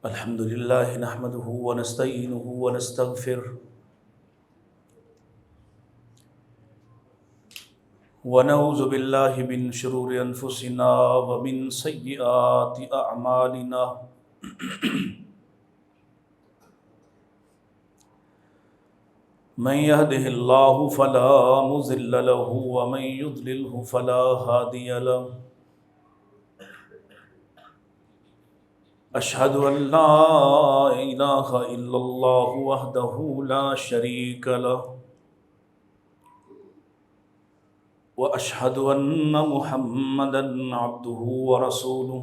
الحمد لله نحمده ونستعينه ونستغفره ونعوذ بالله من شرور أنفسنا ومن سيئات أعمالنا من يهده الله فلا مضل له ومن يضلله فلا هادي له أشهد أن لا إله إلا الله وحده لا شريك له وأشهد أن محمدا عبده ورسوله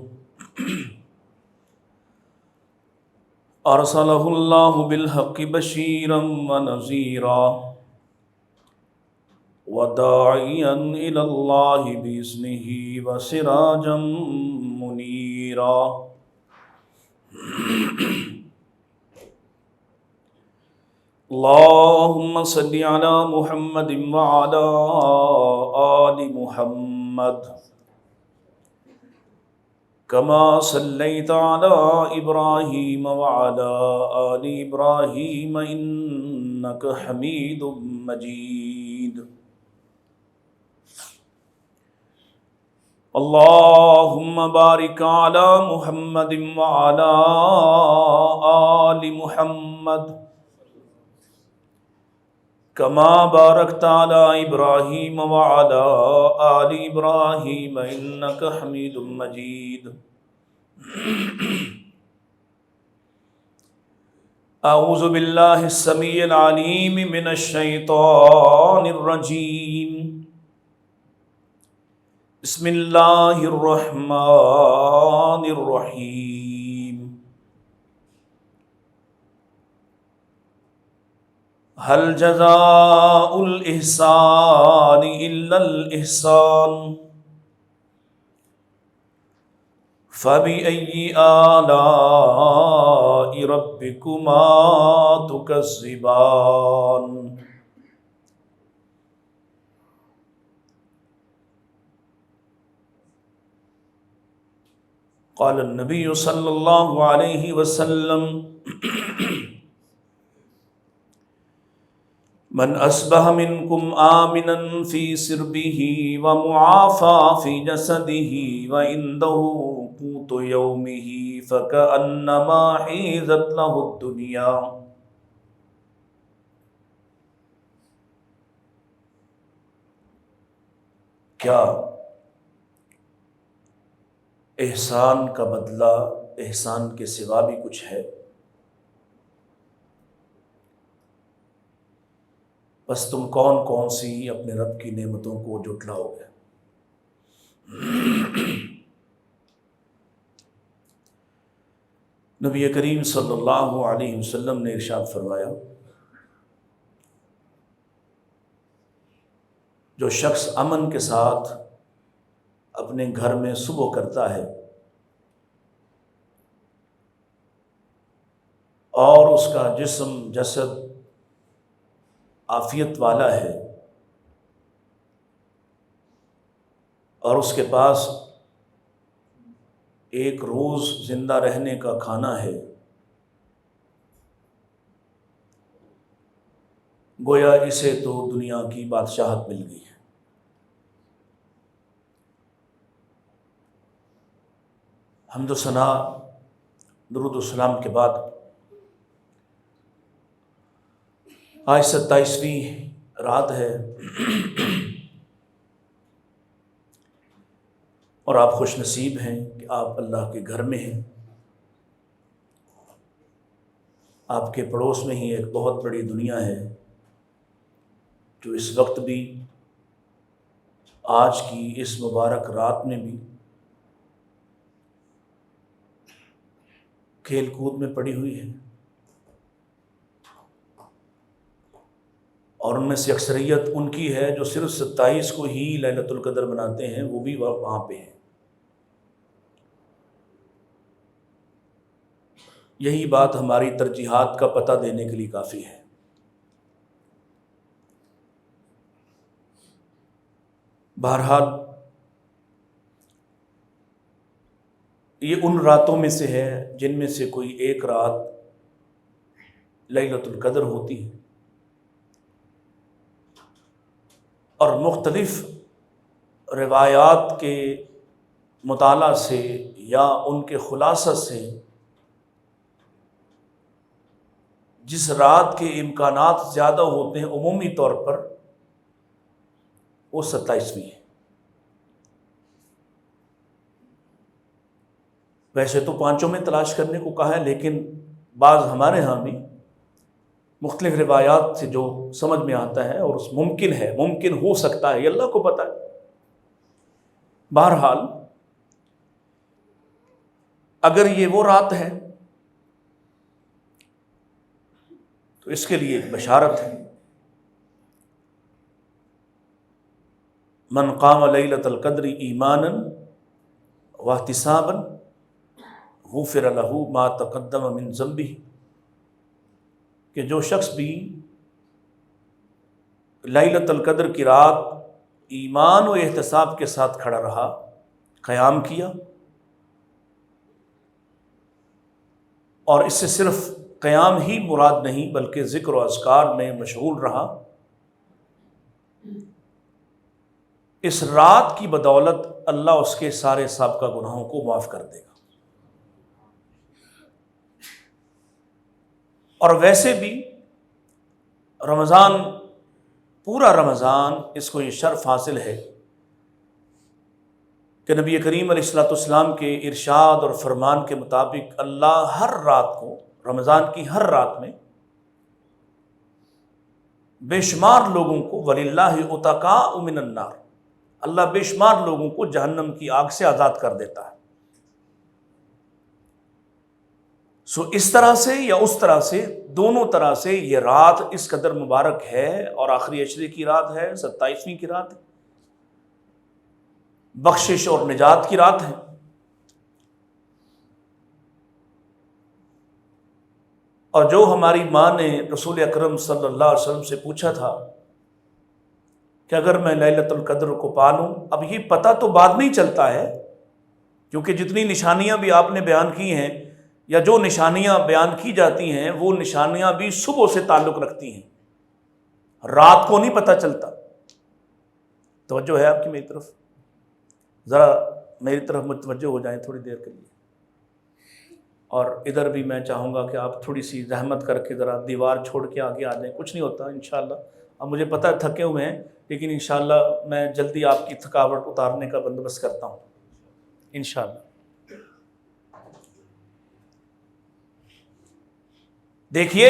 أرسله الله بالحق بشيرا ونذيرا وداعيا إلى الله بإذنه وسراجا منيرا اللهم صل على محمد وعلى آل محمد كما صليت على إبراهيم وعلى آل إبراهيم إنك حميد مجيد اللهم بارك على محمد وعلى آل محمد كما باركت على إبراهيم وعلى آل إبراهيم إنك حميد مجيد أعوذ بالله السميع العليم من الشيطان الرجيم بسم الله الرحمن الرحيم هل جزاء الإحسان إلا الإحسان فبأي آلاء ربكما تكذبان قال النبي صلى الله عليه وسلم من أصبح منكم آمنا في سربه ومعافى في جسده وعنده قوت يومه فكأنما حيزت له الدنيا. کیا احسان کا بدلہ احسان کے سوا بھی کچھ ہے؟ بس تم کون کون سی اپنے رب کی نعمتوں کو جھٹلاؤ گے؟ نبی کریم صلی اللہ علیہ وسلم نے ارشاد فرمایا، جو شخص امن کے ساتھ اپنے گھر میں صبح کرتا ہے اور اس کا جسم جسد عافیت والا ہے اور اس کے پاس ایک روز زندہ رہنے کا کھانا ہے، گویا اسے تو دنیا کی بادشاہت مل گئی ہے۔ حمد و ثنا درود و سلام کے بعد آج 27ویں رات ہے اور آپ خوش نصیب ہیں کہ آپ اللہ کے گھر میں ہیں۔ آپ کے پڑوس میں ہی ایک بہت بڑی دنیا ہے جو اس وقت بھی، آج کی اس مبارک رات میں بھی کھیل کود میں پڑی ہوئی ہے، اور ان میں سے اکثریت ان کی ہے جو صرف 27 کو ہی لیلۃ القدر مناتے ہیں، وہ بھی وہاں پہ ہیں۔ یہی بات ہماری ترجیحات کا پتہ دینے کے لیے کافی ہے۔ بہرحال یہ ان راتوں میں سے ہے جن میں سے کوئی ایک رات لیلۃ القدر ہوتی ہے، اور مختلف روایات کے مطالعہ سے یا ان کے خلاصہ سے جس رات کے امکانات زیادہ ہوتے ہیں عمومی طور پر وہ 27ویں ہے۔ ویسے تو پانچوں میں تلاش کرنے کو کہا ہے، لیکن بعض ہمارے ہاں بھی مختلف روایات سے جو سمجھ میں آتا ہے اور اس ممکن ہو سکتا ہے، یہ اللہ کو پتہ ہے۔ بہرحال اگر یہ وہ رات ہے تو اس کے لیے ایک بشارت ہے، من قام لیلۃ القدر ایمانا واحتسابا غفر له ما تقدم من ذنبہ، کہ جو شخص بھی لیلۃ القدر کی رات ایمان و احتساب کے ساتھ کھڑا رہا، قیام کیا، اور اس سے صرف قیام ہی مراد نہیں بلکہ ذکر و اذکار میں مشغول رہا، اس رات کی بدولت اللہ اس کے سارے سابقہ گناہوں کو معاف کر دے گا۔ اور ویسے بھی رمضان، پورا رمضان، اس کو یہ شرف حاصل ہے کہ نبی کریم علیہ الصلوۃ والسلام کے ارشاد اور فرمان کے مطابق اللہ ہر رات کو، رمضان کی ہر رات میں بے شمار لوگوں کو وَلِلَّهِ عُتَقَاءُ مِنَ النَّارِ، اللہ بے شمار لوگوں کو جہنم کی آگ سے آزاد کر دیتا ہے۔ سو اس طرح سے یا اس طرح سے، دونوں طرح سے یہ رات اس قدر مبارک ہے، اور آخری عشرے کی رات ہے، 27ویں کی رات ہے، بخشش اور نجات کی رات ہے۔ اور جو ہماری ماں نے رسول اکرم صلی اللہ علیہ وسلم سے پوچھا تھا کہ اگر میں لیلۃ القدر کو پالوں، اب یہ پتہ تو بعد میں ہی چلتا ہے، کیونکہ جتنی نشانیاں بھی آپ نے بیان کی ہیں یا جو نشانیاں بیان کی جاتی ہیں وہ نشانیاں بھی صبح سے تعلق رکھتی ہیں، رات کو نہیں پتہ چلتا۔ توجہ ہے آپ کی میری طرف؟ ذرا میری طرف متوجہ ہو جائیں تھوڑی دیر کے لیے، اور ادھر بھی میں چاہوں گا کہ آپ تھوڑی سی زحمت کر کے ذرا دیوار چھوڑ کے آگے آ جائیں، کچھ نہیں ہوتا انشاءاللہ۔ اب مجھے پتہ ہے تھکے ہوئے ہیں، لیکن انشاءاللہ میں جلدی آپ کی تھکاوٹ اتارنے کا بندوبست کرتا ہوں انشاءاللہ۔ دیکھیے،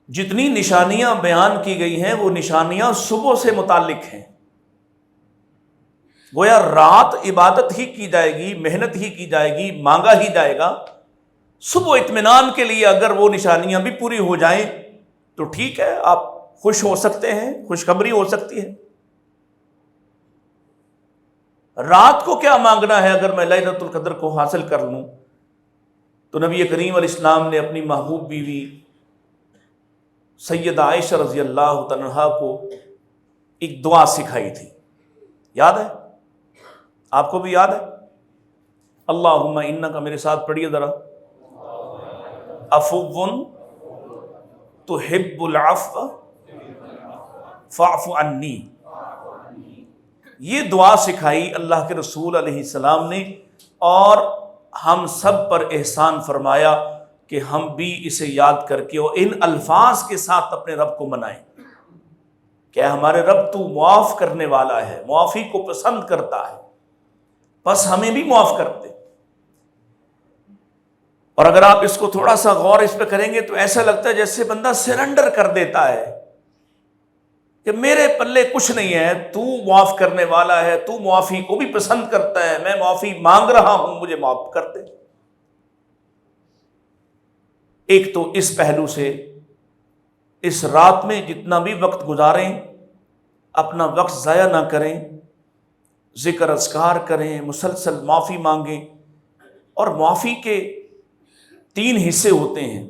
جتنی نشانیاں بیان کی گئی ہیں وہ نشانیاں صبح سے متعلق ہیں، گویا رات عبادت ہی کی جائے گی، محنت ہی کی جائے گی، مانگا ہی جائے گا۔ صبح اطمینان کے لیے اگر وہ نشانیاں بھی پوری ہو جائیں تو ٹھیک ہے، آپ خوش ہو سکتے ہیں، خوشخبری ہو سکتی ہے۔ رات کو کیا مانگنا ہے اگر میں لیلۃ القدر کو حاصل کر لوں؟ تو نبی کریم علیہ السلام نے اپنی محبوب بیوی سیدہ عائشہ رضی اللہ تعالیٰ عنہا کو ایک دعا سکھائی تھی، یاد ہے؟ آپ کو بھی یاد ہے؟ اللہم انک، میرے ساتھ پڑھیے ذرا، عفو تحب العفو فاعف عنی۔ یہ دعا سکھائی اللہ کے رسول علیہ السلام نے، اور ہم سب پر احسان فرمایا کہ ہم بھی اسے یاد کر کے اور ان الفاظ کے ساتھ اپنے رب کو منائیں کہ ہمارے رب تو معاف کرنے والا ہے، معافی کو پسند کرتا ہے، بس ہمیں بھی معاف کر دے۔ اور اگر آپ اس کو تھوڑا سا غور اس پہ کریں گے تو ایسا لگتا ہے جیسے بندہ سرنڈر کر دیتا ہے کہ میرے پلے کچھ نہیں ہے، تو معاف کرنے والا ہے، تو معافی کو بھی پسند کرتا ہے، میں معافی مانگ رہا ہوں، مجھے معاف کر دے۔ ایک تو اس پہلو سے اس رات میں جتنا بھی وقت گزاریں اپنا وقت ضائع نہ کریں، ذکر اذکار کریں، مسلسل معافی مانگیں۔ اور معافی کے 3 حصے ہوتے ہیں۔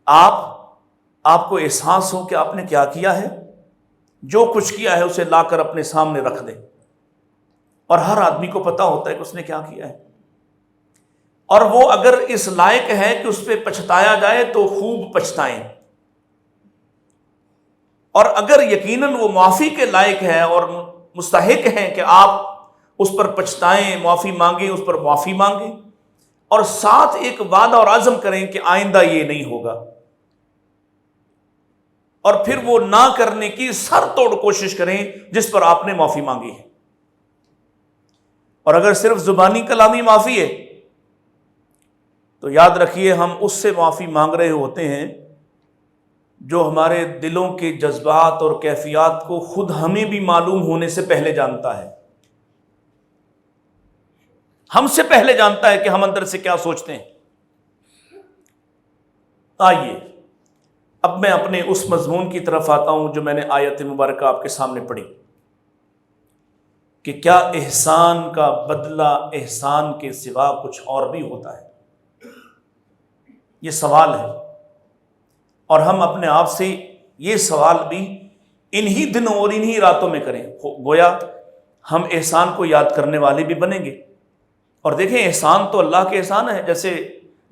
آپ کو احساس ہو کہ آپ نے کیا کیا ہے، جو کچھ کیا ہے اسے لا کر اپنے سامنے رکھ دیں، اور ہر آدمی کو پتا ہوتا ہے کہ اس نے کیا کیا ہے، اور وہ اگر اس لائق ہے کہ اس پہ پچھتایا جائے تو خوب پچھتائیں، اور اگر یقیناً وہ معافی کے لائق ہے اور مستحق ہیں کہ آپ اس پر پچھتائیں، معافی مانگیں، اس پر معافی مانگیں، اور ساتھ ایک وعدہ اور عزم کریں کہ آئندہ یہ نہیں ہوگا، اور پھر وہ نہ کرنے کی سر توڑ کوشش کریں جس پر آپ نے معافی مانگی ہے۔ اور اگر صرف زبانی کلامی معافی ہے تو یاد رکھیے ہم اس سے معافی مانگ رہے ہوتے ہیں جو ہمارے دلوں کے جذبات اور کیفیات کو خود ہمیں بھی معلوم ہونے سے پہلے جانتا ہے، ہم سے پہلے جانتا ہے کہ ہم اندر سے کیا سوچتے ہیں۔ آئیے اب میں اپنے اس مضمون کی طرف آتا ہوں جو میں نے آیت مبارکہ آپ کے سامنے پڑھی، کہ کیا احسان کا بدلہ احسان کے سوا کچھ اور بھی ہوتا ہے؟ یہ سوال ہے، اور ہم اپنے آپ سے یہ سوال بھی انہی دنوں اور انہی راتوں میں کریں، گویا ہم احسان کو یاد کرنے والے بھی بنیں گے۔ اور دیکھیں احسان تو اللہ کے احسان ہے، جیسے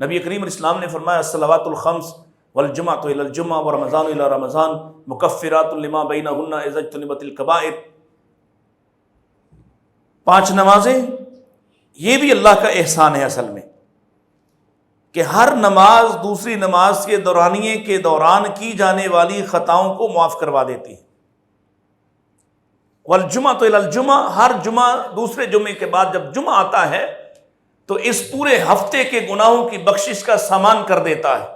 نبی کریم علیہ السلام نے فرمایا الصلوات الخمس والجمعۃ الی الجمعہ ورمضان الی رمضان مکفرات لما بینہن اذا اجتنبت الکبائر، 5 نمازیں یہ بھی اللہ کا احسان ہے اصل میں، کہ ہر نماز دوسری نماز کے دورانیے کے دوران کی جانے والی خطاؤں کو معاف کروا دیتی ہے۔ والجمعۃ الی الجمعہ، ہر جمعہ دوسرے جمعے کے بعد جب جمعہ آتا ہے تو اس پورے ہفتے کے گناہوں کی بخشش کا سامان کر دیتا ہے۔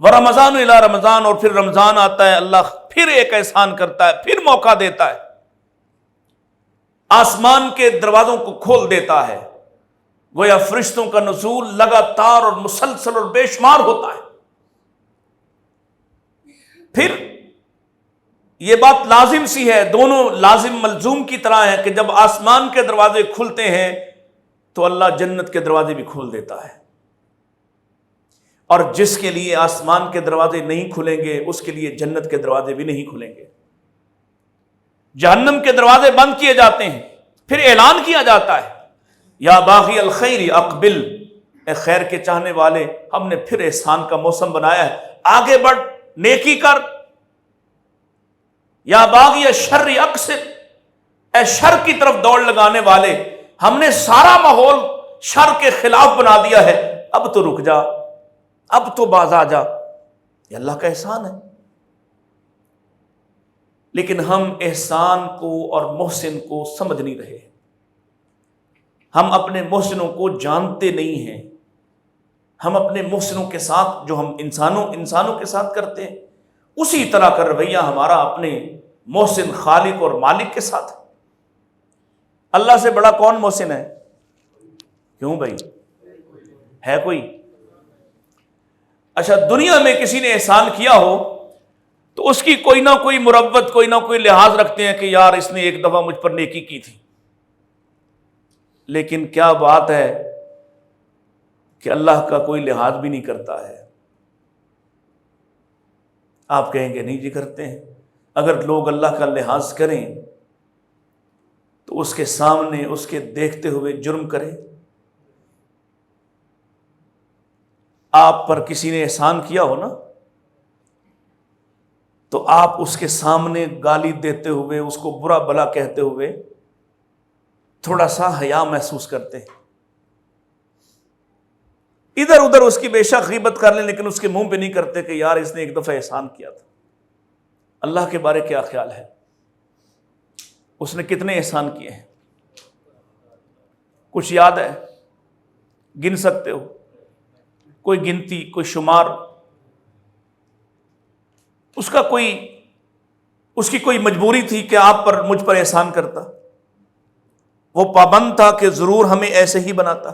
ورمضان الی رمضان، اور پھر رمضان آتا ہے، اللہ پھر ایک احسان کرتا ہے، پھر موقع دیتا ہے، آسمان کے دروازوں کو کھول دیتا ہے، گویا فرشتوں کا نزول لگاتار اور مسلسل اور بے شمار ہوتا ہے۔ پھر یہ بات لازم سی ہے، دونوں لازم ملزوم کی طرح ہے کہ جب آسمان کے دروازے کھلتے ہیں تو اللہ جنت کے دروازے بھی کھول دیتا ہے، اور جس کے لیے آسمان کے دروازے نہیں کھلیں گے اس کے لیے جنت کے دروازے بھی نہیں کھلیں گے۔ جہنم کے دروازے بند کیے جاتے ہیں، پھر اعلان کیا جاتا ہے یا باغی الخیر اقبل، اے خیر کے چاہنے والے ہم نے پھر احسان کا موسم بنایا ہے، آگے بڑھ، نیکی کر۔ یا باغی الشر اقصر، اے شر کی طرف دوڑ لگانے والے ہم نے سارا ماحول شر کے خلاف بنا دیا ہے، اب تو رک جا، اب تو باز آ جا۔ یہ اللہ کا احسان ہے، لیکن ہم احسان کو اور محسن کو سمجھ نہیں رہے، ہم اپنے محسنوں کو جانتے نہیں ہیں، ہم اپنے محسنوں کے ساتھ جو ہم انسانوں کے ساتھ کرتے ہیں اسی طرح کا رویہ ہمارا اپنے محسن خالق اور مالک کے ساتھ۔ اللہ سے بڑا کون محسن ہے؟ کیوں بھائی، ہے کوئی؟ اچھا، دنیا میں کسی نے احسان کیا ہو تو اس کی کوئی نہ کوئی مروت، کوئی نہ کوئی لحاظ رکھتے ہیں کہ یار اس نے ایک دفعہ مجھ پر نیکی کی تھی، لیکن کیا بات ہے کہ اللہ کا کوئی لحاظ بھی نہیں کرتا ہے۔ آپ کہیں گے نہیں جی کرتے ہیں، اگر لوگ اللہ کا لحاظ کریں تو اس کے سامنے اس کے دیکھتے ہوئے جرم کریں۔ آپ پر کسی نے احسان کیا ہو نا تو آپ اس کے سامنے گالی دیتے ہوئے، اس کو برا بھلا کہتے ہوئے تھوڑا سا حیا محسوس کرتے ہیں، ادھر ادھر اس کی بے شک غیبت کر لیں لیکن اس کے منہ پہ نہیں کرتے کہ یار اس نے ایک دفعہ احسان کیا تھا۔ اللہ کے بارے کیا خیال ہے؟ اس نے کتنے احسان کیے ہیں؟ کچھ یاد ہے؟ گن سکتے ہو؟ کوئی گنتی، کوئی شمار؟ اس کی کوئی مجبوری تھی کہ آپ پر مجھ پر احسان کرتا؟ وہ پابند تھا کہ ضرور ہمیں ایسے ہی بناتا؟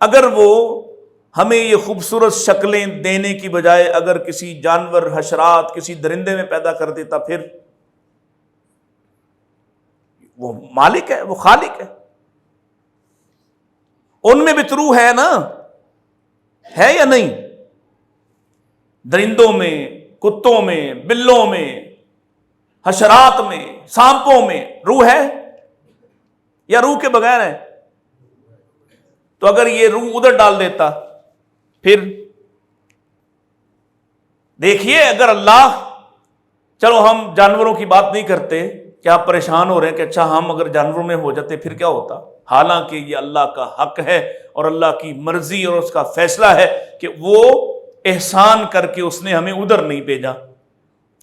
اگر وہ ہمیں یہ خوبصورت شکلیں دینے کی بجائے اگر کسی جانور، حشرات، کسی درندے میں پیدا کر دیتا، پھر وہ مالک ہے، وہ خالق ہے، ان میں بھی تو روح ہے نا، ہے یا نہیں؟ درندوں میں، کتوں میں، بلوں میں، حشرات میں، سانپوں میں روح ہے یا روح کے بغیر ہے؟ تو اگر یہ روح ادھر ڈال دیتا پھر دیکھیے، اگر اللہ، چلو ہم جانوروں کی بات نہیں کرتے کہ آپ پریشان ہو رہے ہیں کہ اچھا ہم اگر جانوروں میں ہو جاتے پھر کیا ہوتا، حالانکہ یہ اللہ کا حق ہے اور اللہ کی مرضی اور اس کا فیصلہ ہے کہ وہ احسان کر کے اس نے ہمیں ادھر نہیں بھیجا،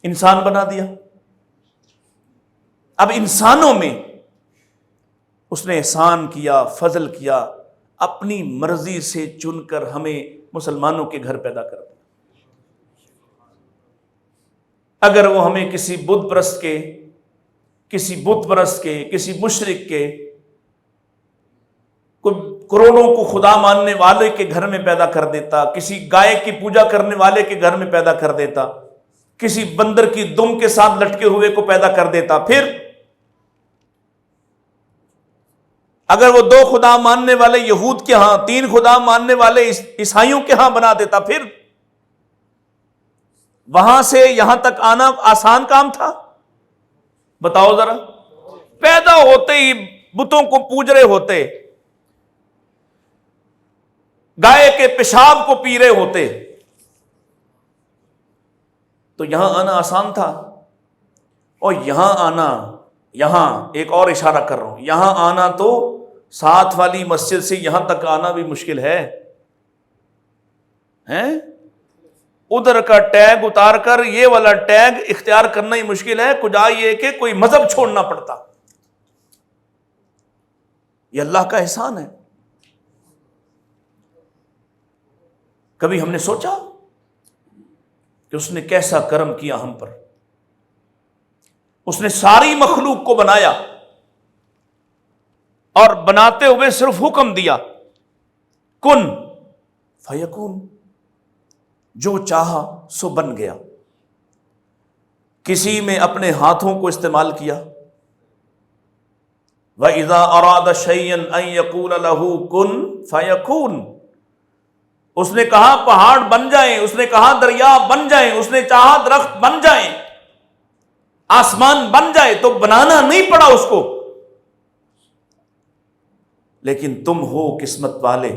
انسان بنا دیا۔ اب انسانوں میں اس نے احسان کیا، فضل کیا، اپنی مرضی سے چن کر ہمیں مسلمانوں کے گھر پیدا کر دیا۔ اگر وہ ہمیں کسی بت پرست کے، کسی مشرک کے، کروڑوں کو خدا ماننے والے کے گھر میں پیدا کر دیتا، کسی گائے کی پوجا کرنے والے کے گھر میں پیدا کر دیتا، کسی بندر کی دم کے ساتھ لٹکے ہوئے کو پیدا کر دیتا، پھر اگر وہ 2 خدا ماننے والے یہود کے ہاں، 3 خدا ماننے والے عیسائیوں کے ہاں بنا دیتا، پھر وہاں سے یہاں تک آنا آسان کام تھا؟ بتاؤ ذرا۔ پیدا ہوتے ہی بتوں کو پوج رہے ہوتے، گائے کے پیشاب کو پی رہے ہوتے، تو یہاں آنا آسان تھا؟ اور یہاں آنا، یہاں ایک اور اشارہ کر رہا ہوں، یہاں آنا تو ساتھ والی مسجد سے یہاں تک آنا بھی مشکل ہے، ادھر کا ٹیگ اتار کر یہ والا ٹیگ اختیار کرنا ہی مشکل ہے، کجا یہ کہ کوئی مذہب چھوڑنا پڑتا۔ یہ اللہ کا احسان ہے۔ کبھی ہم نے سوچا کہ اس نے کیسا کرم کیا ہم پر؟ اس نے ساری مخلوق کو بنایا اور بناتے ہوئے صرف حکم دیا، کن فیکون، جو چاہا سو بن گیا۔ کسی میں اپنے ہاتھوں کو استعمال کیا، وَإِذَا أَرَادَ شَيْئًا أَن يَقُولَ لَهُ كُن فَيَكُونُ، اس نے کہا پہاڑ بن جائیں، اس نے کہا دریا بن جائیں، اس نے چاہا درخت بن جائیں، آسمان بن جائے، تو بنانا نہیں پڑا اس کو۔ لیکن تم ہو قسمت والے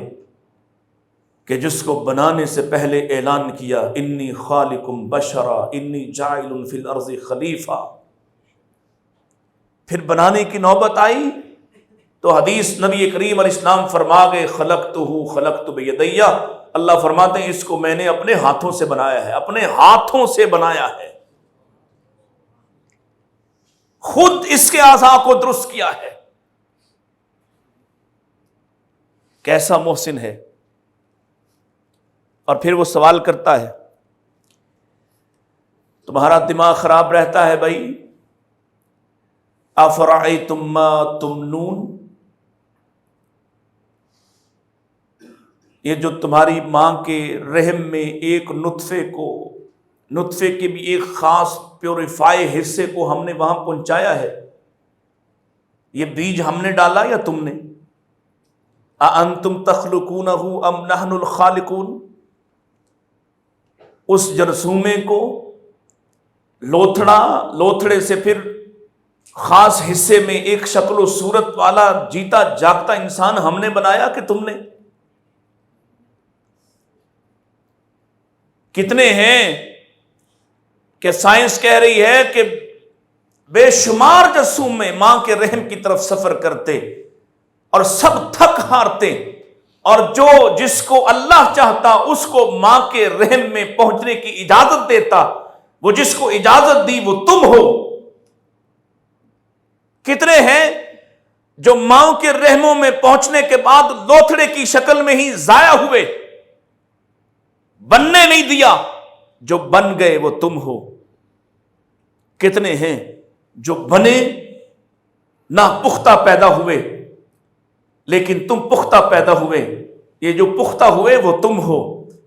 کہ جس کو بنانے سے پہلے اعلان کیا، انی خالق بشرا انی جاعل فی الارض خلیفہ، پھر بنانے کی نوبت آئی تو حدیث نبی کریم علیہ السلام فرما گئے، خلقت بیدی، اللہ فرماتے ہیں اس کو میں نے اپنے ہاتھوں سے بنایا ہے، اپنے ہاتھوں سے بنایا ہے، خود اس کے اعضاء کو درست کیا ہے۔ کیسا محسن ہے۔ اور پھر وہ سوال کرتا ہے، تمہارا دماغ خراب رہتا ہے بھائی، افرأیتم ما تمنون، یہ جو تمہاری ماں کے رحم میں ایک نطفے کے بھی ایک خاص پیوریفائی حصے کو ہم نے وہاں پہنچایا ہے، یہ بیج ہم نے ڈالا یا تم نے؟ اَأَنْتُمْ تَخْلُقُونَهُ أَمْ نَحْنُ الْخَالِقُونَ، اس جرثومے کو لوتھڑے سے پھر خاص حصے میں ایک شکل و صورت والا جیتا جاگتا انسان ہم نے بنایا کہ تم نے؟ کتنے ہیں کہ سائنس کہہ رہی ہے کہ بے شمار جرثومے ماں کے رحم کی طرف سفر کرتے اور سب تھک ہارتے، اور جس کو اللہ چاہتا اس کو ماں کے رحم میں پہنچنے کی اجازت دیتا، وہ جس کو اجازت دی وہ تم ہو۔ کتنے ہیں جو ماں کے رحموں میں پہنچنے کے بعد لوتھڑے کی شکل میں ہی ضائع ہوئے، بننے نہیں دیا، جو بن گئے وہ تم ہو۔ کتنے ہیں جو بنے نہ پختہ پیدا ہوئے، لیکن تم پختہ پیدا ہوئے، یہ جو پختہ ہوئے وہ تم ہو۔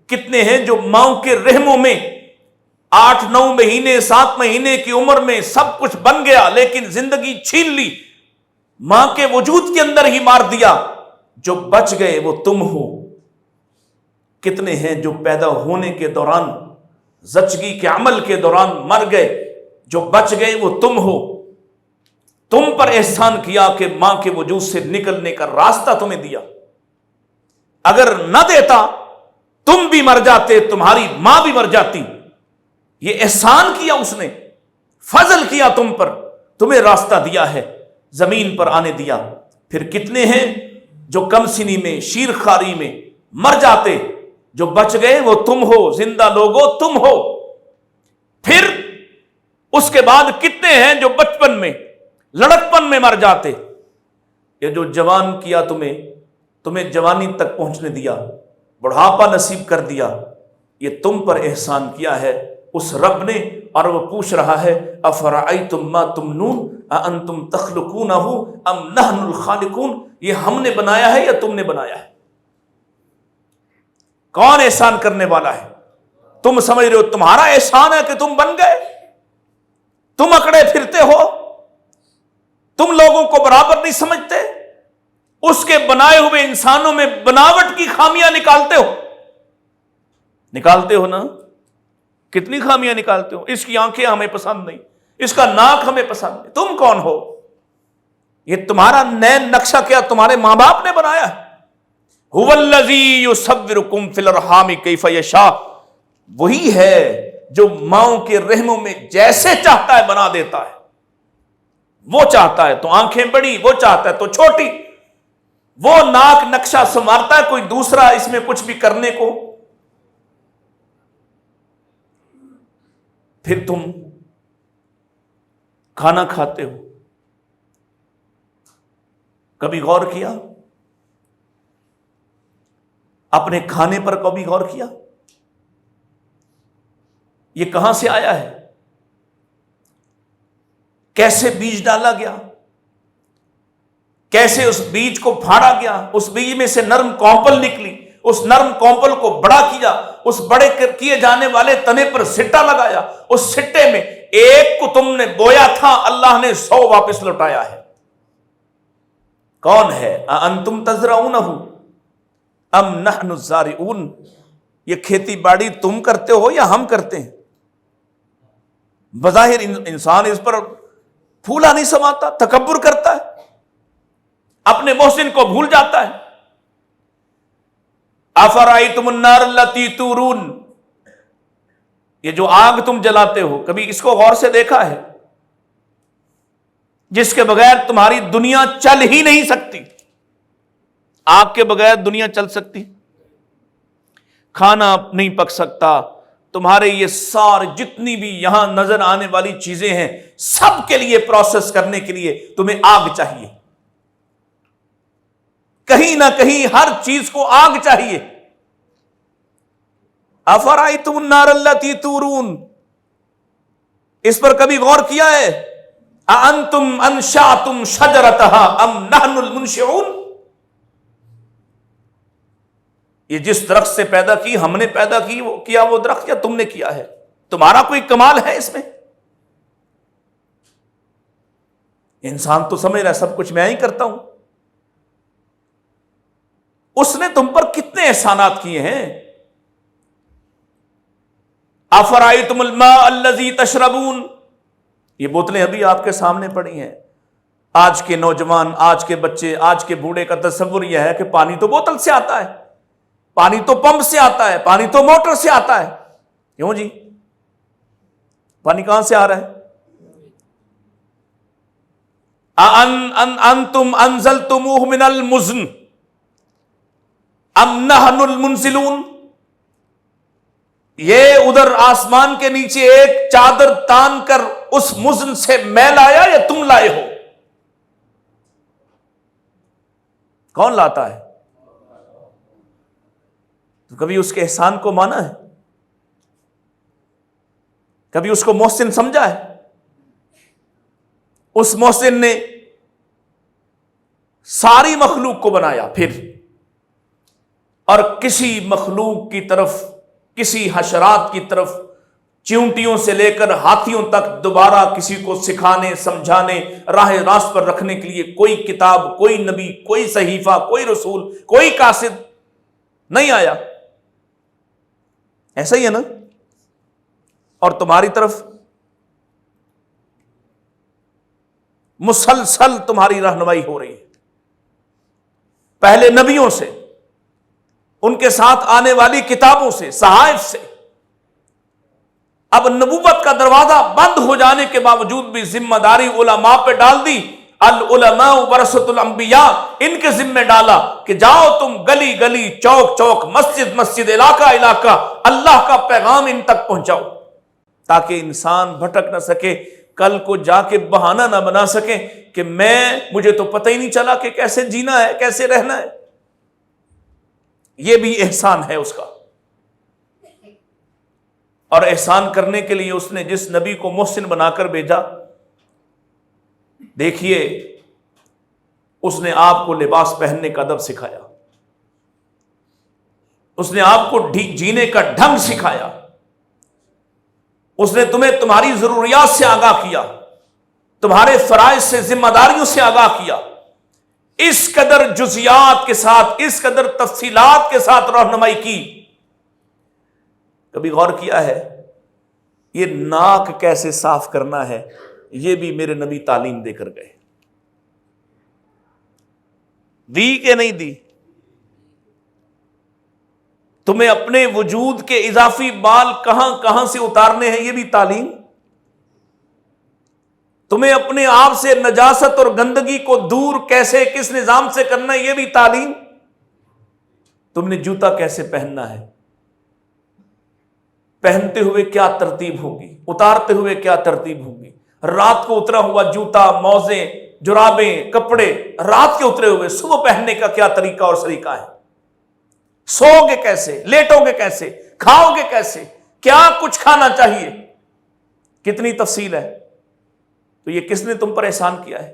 کتنے ہیں جو ماں کے رحموں میں 8-9 مہینے 7 مہینے کی عمر میں سب کچھ بن گیا، لیکن زندگی چھین لی، ماں کے وجود کے اندر ہی مار دیا، جو بچ گئے وہ تم ہو۔ کتنے ہیں جو پیدا ہونے کے دوران زچگی کے عمل کے دوران مر گئے، جو بچ گئے وہ تم ہو. تم پر احسان کیا کہ ماں کے وجود سے نکلنے کا راستہ تمہیں دیا. اگر نہ دیتا تم بھی مر جاتے, تمہاری ماں بھی مر جاتی. یہ احسان کیا اس نے, فضل کیا تم پر, تمہیں راستہ دیا ہے, زمین پر آنے دیا. پھر کتنے ہیں جو کم سنی میں, شیر خواری میں مر جاتے, جو بچ گئے وہ تم ہو, زندہ لوگو تم ہو. پھر اس کے بعد کتنے ہیں جو بچپن میں, لڑکپن میں مر جاتے. یہ جو جوان کیا تمہیں جوانی تک پہنچنے دیا, بڑھاپا نصیب کر دیا, یہ تم پر احسان کیا ہے اس رب نے. اور وہ پوچھ رہا ہے افرأیتم ما تمنون اانتم تخلقونہ ام نحن الخالقون, یہ ہم نے بنایا ہے یا تم نے بنایا ہے؟ کون احسان کرنے والا ہے؟ تم سمجھ رہے ہو تمہارا احسان ہے کہ تم بن گئے؟ تم اکڑے پھرتے ہو, تم لوگوں کو برابر نہیں سمجھتے, اس کے بنائے ہوئے انسانوں میں بناوٹ کی خامیاں نکالتے ہو نا. کتنی خامیاں نکالتے ہو. اس کی آنکھیں ہمیں پسند نہیں, اس کا ناک ہمیں پسند نہیں. تم کون ہو؟ یہ تمہارا نئے نقشہ کیا تمہارے ماں باپ نے بنایا ہے؟ هو الذی یصورکم فی الارحام کیف یشاء, وہی ہے جو ماؤں کے رحموں میں جیسے چاہتا ہے بنا دیتا ہے. وہ چاہتا ہے تو آنکھیں بڑی, وہ چاہتا ہے تو چھوٹی, وہ ناک نقشہ سنوارتا ہے, کوئی دوسرا اس میں کچھ بھی کرنے کو. پھر تم کھانا کھاتے ہو, کبھی غور کیا؟ اپنے کھانے پر کبھی غور کیا؟ یہ کہاں سے آیا ہے؟ کیسے بیج ڈالا گیا؟ کیسے اس بیج کو پھاڑا گیا؟ اس بیج میں سے نرم کونپل نکلی, اس نرم کونپل کو بڑا کیا, اس بڑے کیے جانے والے تنے پر سٹا لگایا, اس سٹے میں ایک کو تم نے بویا تھا, اللہ نے 100 واپس لوٹایا ہے. کون ہے؟ انتم تزرعونہ ام نحن الزارعون, یہ کھیتی باڑی تم کرتے ہو یا ہم کرتے ہیں؟ بظاہر انسان اس پر پھولا نہیں سماتا, تکبر کرتا ہے, اپنے محسن کو بھول جاتا ہے. افرأیتم النار التی تورون, یہ جو آگ تم جلاتے ہو, کبھی اس کو غور سے دیکھا ہے؟ جس کے بغیر تمہاری دنیا چل ہی نہیں سکتی. آگ کے بغیر دنیا چل سکتی؟ کھانا نہیں پک سکتا. تمہارے یہ سارے جتنی بھی یہاں نظر آنے والی چیزیں ہیں, سب کے لیے پروسیس کرنے کے لیے تمہیں آگ چاہیے. کہیں نہ کہیں ہر چیز کو آگ چاہیے. افرأیتم النار التی تورون, اس پر کبھی غور کیا ہے؟ اانتم انشأتم شجرتها ام نحن المنشئون, یہ جس درخت سے پیدا کی, ہم نے پیدا کیا وہ درخت یا تم نے کیا ہے؟ تمہارا کوئی کمال ہے اس میں؟ انسان تو سمجھ رہا ہے سب کچھ میں ہی کرتا ہوں. اس نے تم پر کتنے احسانات کیے ہیں. افرأیتم الماء الذی تشربون, یہ بوتلیں ابھی آپ کے سامنے پڑی ہیں. آج کے نوجوان, آج کے بچے, آج کے بوڑھے کا تصور یہ ہے کہ پانی تو بوتل سے آتا ہے, پانی تو پمپ سے آتا ہے, پانی تو موٹر سے آتا ہے. کیوں جی؟ پانی کہاں سے آ رہا ہے؟ انتم انزلتموہ من المزن ام نحن المنزلون, یہ ادھر آسمان کے نیچے ایک چادر تان کر اس مزن سے میں لایا یا تم لائے ہو؟ کون لاتا ہے؟ تو کبھی اس کے احسان کو مانا ہے؟ کبھی اس کو محسن سمجھا ہے؟ اس محسن نے ساری مخلوق کو بنایا پھر, اور کسی مخلوق کی طرف, کسی حشرات کی طرف, چیونٹیوں سے لے کر ہاتھیوں تک دوبارہ کسی کو سکھانے, سمجھانے, راہ راست پر رکھنے کے لیے کوئی کتاب, کوئی نبی, کوئی صحیفہ, کوئی رسول, کوئی قاصد نہیں آیا. ایسا ہی ہے نا؟ اور تمہاری طرف مسلسل تمہاری رہنمائی ہو رہی ہے، پہلے نبیوں سے، ان کے ساتھ آنے والی کتابوں سے، صحائف سے۔ اب نبوت کا دروازہ بند ہو جانے کے باوجود بھی ذمہ داری علماء پہ ڈال دی، العلماء ورثۃ الانبیاء، ان کے ذمہ ڈالا کہ جاؤ تم گلی گلی، چوک چوک، مسجد مسجد، علاقہ علاقہ اللہ کا پیغام ان تک پہنچاؤ، تاکہ انسان بھٹک نہ سکے، کل کو جا کے بہانہ نہ بنا سکے کہ مجھے تو پتہ ہی نہیں چلا کہ کیسے جینا ہے، کیسے رہنا ہے۔ یہ بھی احسان ہے اس کا، اور احسان کرنے کے لیے اس نے جس نبی کو محسن بنا کر بھیجا، دیکھیے اس نے آپ کو لباس پہننے کا ادب سکھایا، اس نے آپ کو جینے کا ڈھنگ سکھایا، اس نے تمہیں تمہاری ضروریات سے آگاہ کیا، تمہارے فرائض سے، ذمہ داریوں سے آگاہ کیا، اس قدر جزیات کے ساتھ، اس قدر تفصیلات کے ساتھ رہنمائی کی۔ کبھی غور کیا ہے یہ ناک کیسے صاف کرنا ہے؟ یہ بھی میرے نبی تعلیم دے کر گئے، دی کہ نہیں دی؟ تمہیں اپنے وجود کے اضافی بال کہاں کہاں سے اتارنے ہیں، یہ بھی تعلیم۔ تمہیں اپنے آپ سے نجاست اور گندگی کو دور کیسے، کس نظام سے کرنا ہے، یہ بھی تعلیم۔ تم نے جوتا کیسے پہننا ہے، پہنتے ہوئے کیا ترتیب ہوگی، اتارتے ہوئے کیا ترتیب ہوگی، رات کو اترا ہوا جوتا، موزے، جرابیں، کپڑے رات کے اترے ہوئے، صبح پہننے کا کیا طریقہ اور سلیقہ ہے، سو گے کیسے، لیٹو گے کیسے، کھاؤ گے کیسے، کیا کچھ کھانا چاہیے، کتنی تفصیل ہے۔ تو یہ کس نے تم پر احسان کیا ہے؟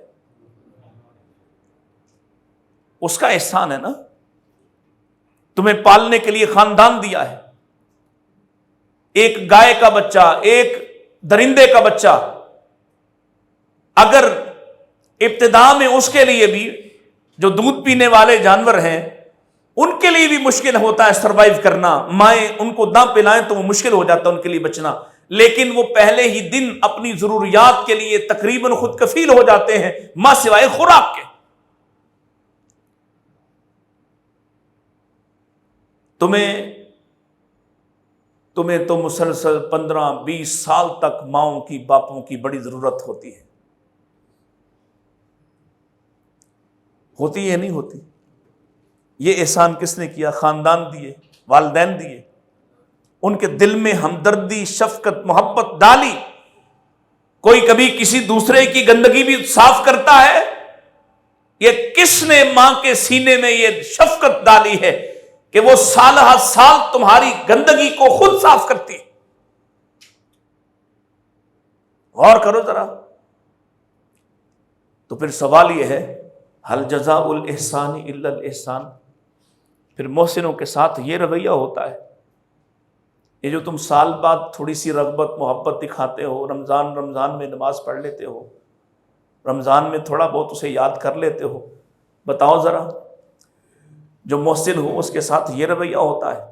اس کا احسان ہے نا، تمہیں پالنے کے لیے خاندان دیا ہے، ایک گائے کا بچہ، ایک درندے کا بچہ، اگر ابتدا میں اس کے لیے بھی، جو دودھ پینے والے جانور ہیں ان کے لیے بھی مشکل ہوتا ہے سروائیو کرنا، مائیں ان کو نہ پلائیں تو وہ مشکل ہو جاتا ہے ان کے لیے بچنا، لیکن وہ پہلے ہی دن اپنی ضروریات کے لیے تقریباً خود کفیل ہو جاتے ہیں، ماں سوائے خوراک کے۔ تمہیں تو مسلسل 15-20 سال تک ماؤں کی، باپوں کی بڑی ضرورت ہوتی ہے نہیں ہوتی؟ یہ احسان کس نے کیا؟ خاندان دیے، والدین دیے، ان کے دل میں ہمدردی، شفقت، محبت ڈالی۔ کوئی کبھی کسی دوسرے کی گندگی بھی صاف کرتا ہے؟ یہ کس نے ماں کے سینے میں یہ شفقت ڈالی ہے کہ وہ سال ہر سال تمہاری گندگی کو خود صاف کرتی ہے؟ غور کرو ذرا۔ تو پھر سوال یہ ہے، حل جزاء الاحسان الا الاحسان؟ پھر محسنوں کے ساتھ یہ رویہ ہوتا ہے؟ یہ جو تم سال بعد تھوڑی سی رغبت محبت دکھاتے ہو، رمضان میں نماز پڑھ لیتے ہو، رمضان میں تھوڑا بہت اسے یاد کر لیتے ہو، بتاؤ ذرا جو محسن ہو اس کے ساتھ یہ رویہ ہوتا ہے؟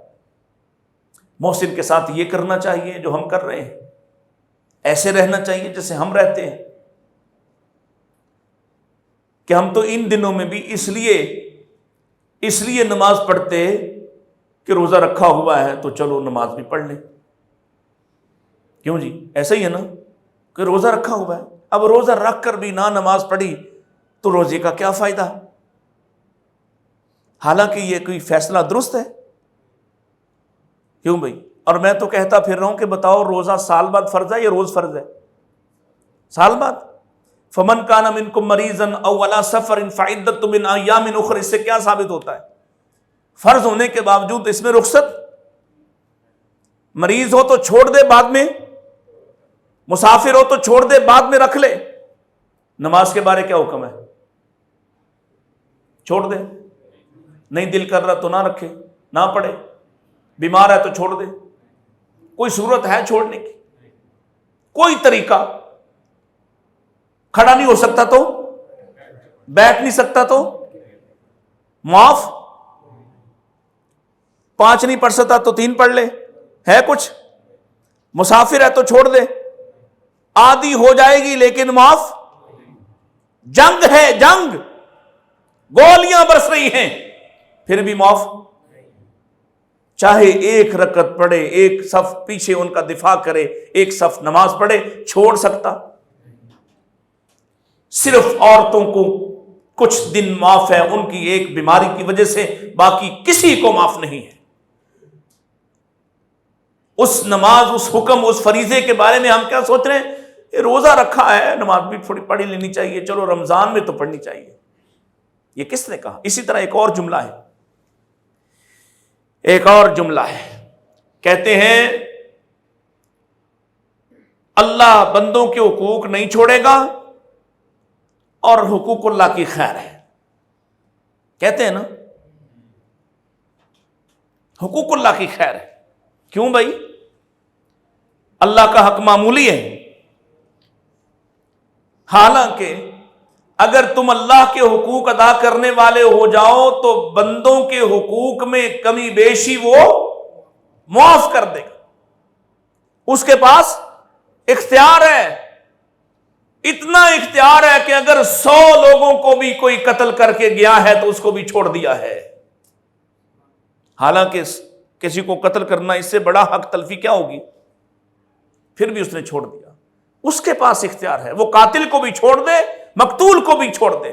محسن کے ساتھ یہ کرنا چاہیے جو ہم کر رہے ہیں، ایسے رہنا چاہیے جیسے ہم رہتے ہیں؟ کہ ہم تو ان دنوں میں بھی اس لیے نماز پڑھتے کہ روزہ رکھا ہوا ہے تو چلو نماز بھی پڑھ لیں۔ کیوں جی؟ ایسا ہی ہے نا کہ روزہ رکھا ہوا ہے، اب روزہ رکھ کر بھی نہ نماز پڑھی تو روزے کا کیا فائدہ؟ حالانکہ یہ کوئی فیصلہ درست ہے؟ کیوں بھائی؟ اور میں تو کہتا پھر رہا ہوں کہ بتاؤ روزہ سال بعد فرض ہے یا روز فرض ہے؟ سال بعد۔ فمن کان منکم مریضا او علی سفر فعدۃ من ایام اخر، اس سے کیا ثابت ہوتا ہے؟ فرض ہونے کے باوجود اس میں رخصت۔ مریض ہو تو چھوڑ دے بعد میں، مسافر ہو تو چھوڑ دے بعد میں رکھ لے۔ نماز کے بارے کیا حکم ہے؟ چھوڑ دے، نہیں دل کر رہا تو نہ رکھے، نہ پڑھے، بیمار ہے تو چھوڑ دے۔ کوئی صورت ہے چھوڑنے کی؟ کوئی طریقہ؟ کھڑا نہیں ہو سکتا تو؟ بیٹھ نہیں سکتا تو؟ معاف؟ 5 نہیں پڑھ سکتا تو 3 پڑھ لے، ہے کچھ؟ مسافر ہے تو چھوڑ دے، آدھی ہو جائے گی لیکن معاف۔ جنگ ہے، جنگ، گولیاں برس رہی ہیں، پھر بھی معاف، چاہے ایک رکعت پڑھے، ایک صف پیچھے ان کا دفاع کرے، ایک صف نماز پڑھے، چھوڑ سکتا؟ صرف عورتوں کو کچھ دن معاف ہے ان کی ایک بیماری کی وجہ سے، باقی کسی کو معاف نہیں ہے۔ اس نماز، اس حکم، اس فریضے کے بارے میں ہم کیا سوچ رہے ہیں؟ یہ روزہ رکھا ہے، نماز بھی تھوڑی پڑھی لینی چاہیے، چلو رمضان میں تو پڑھنی چاہیے۔ یہ کس نے کہا؟ اسی طرح ایک اور جملہ ہے، ایک اور جملہ ہے، کہتے ہیں اللہ بندوں کے حقوق نہیں چھوڑے گا اور حقوق اللہ کی خیر ہے۔ کہتے ہیں نا حقوق اللہ کی خیر ہے، کیوں بھائی؟ اللہ کا حق معمولی ہے، حالانکہ اگر تم اللہ کے حقوق ادا کرنے والے ہو جاؤ تو بندوں کے حقوق میں کمی بیشی وہ معاف کر دے گا۔ اس کے پاس اختیار ہے، اتنا اختیار ہے کہ اگر 100 لوگوں کو بھی کوئی قتل کر کے گیا ہے تو اس کو بھی چھوڑ دیا ہے۔ حالانکہ کسی کو قتل کرنا اس سے بڑا حق تلفی کیا ہوگی، پھر بھی اس نے چھوڑ دیا۔ اس کے پاس اختیار ہے، وہ قاتل کو بھی چھوڑ دے، مقتول کو بھی چھوڑ دے۔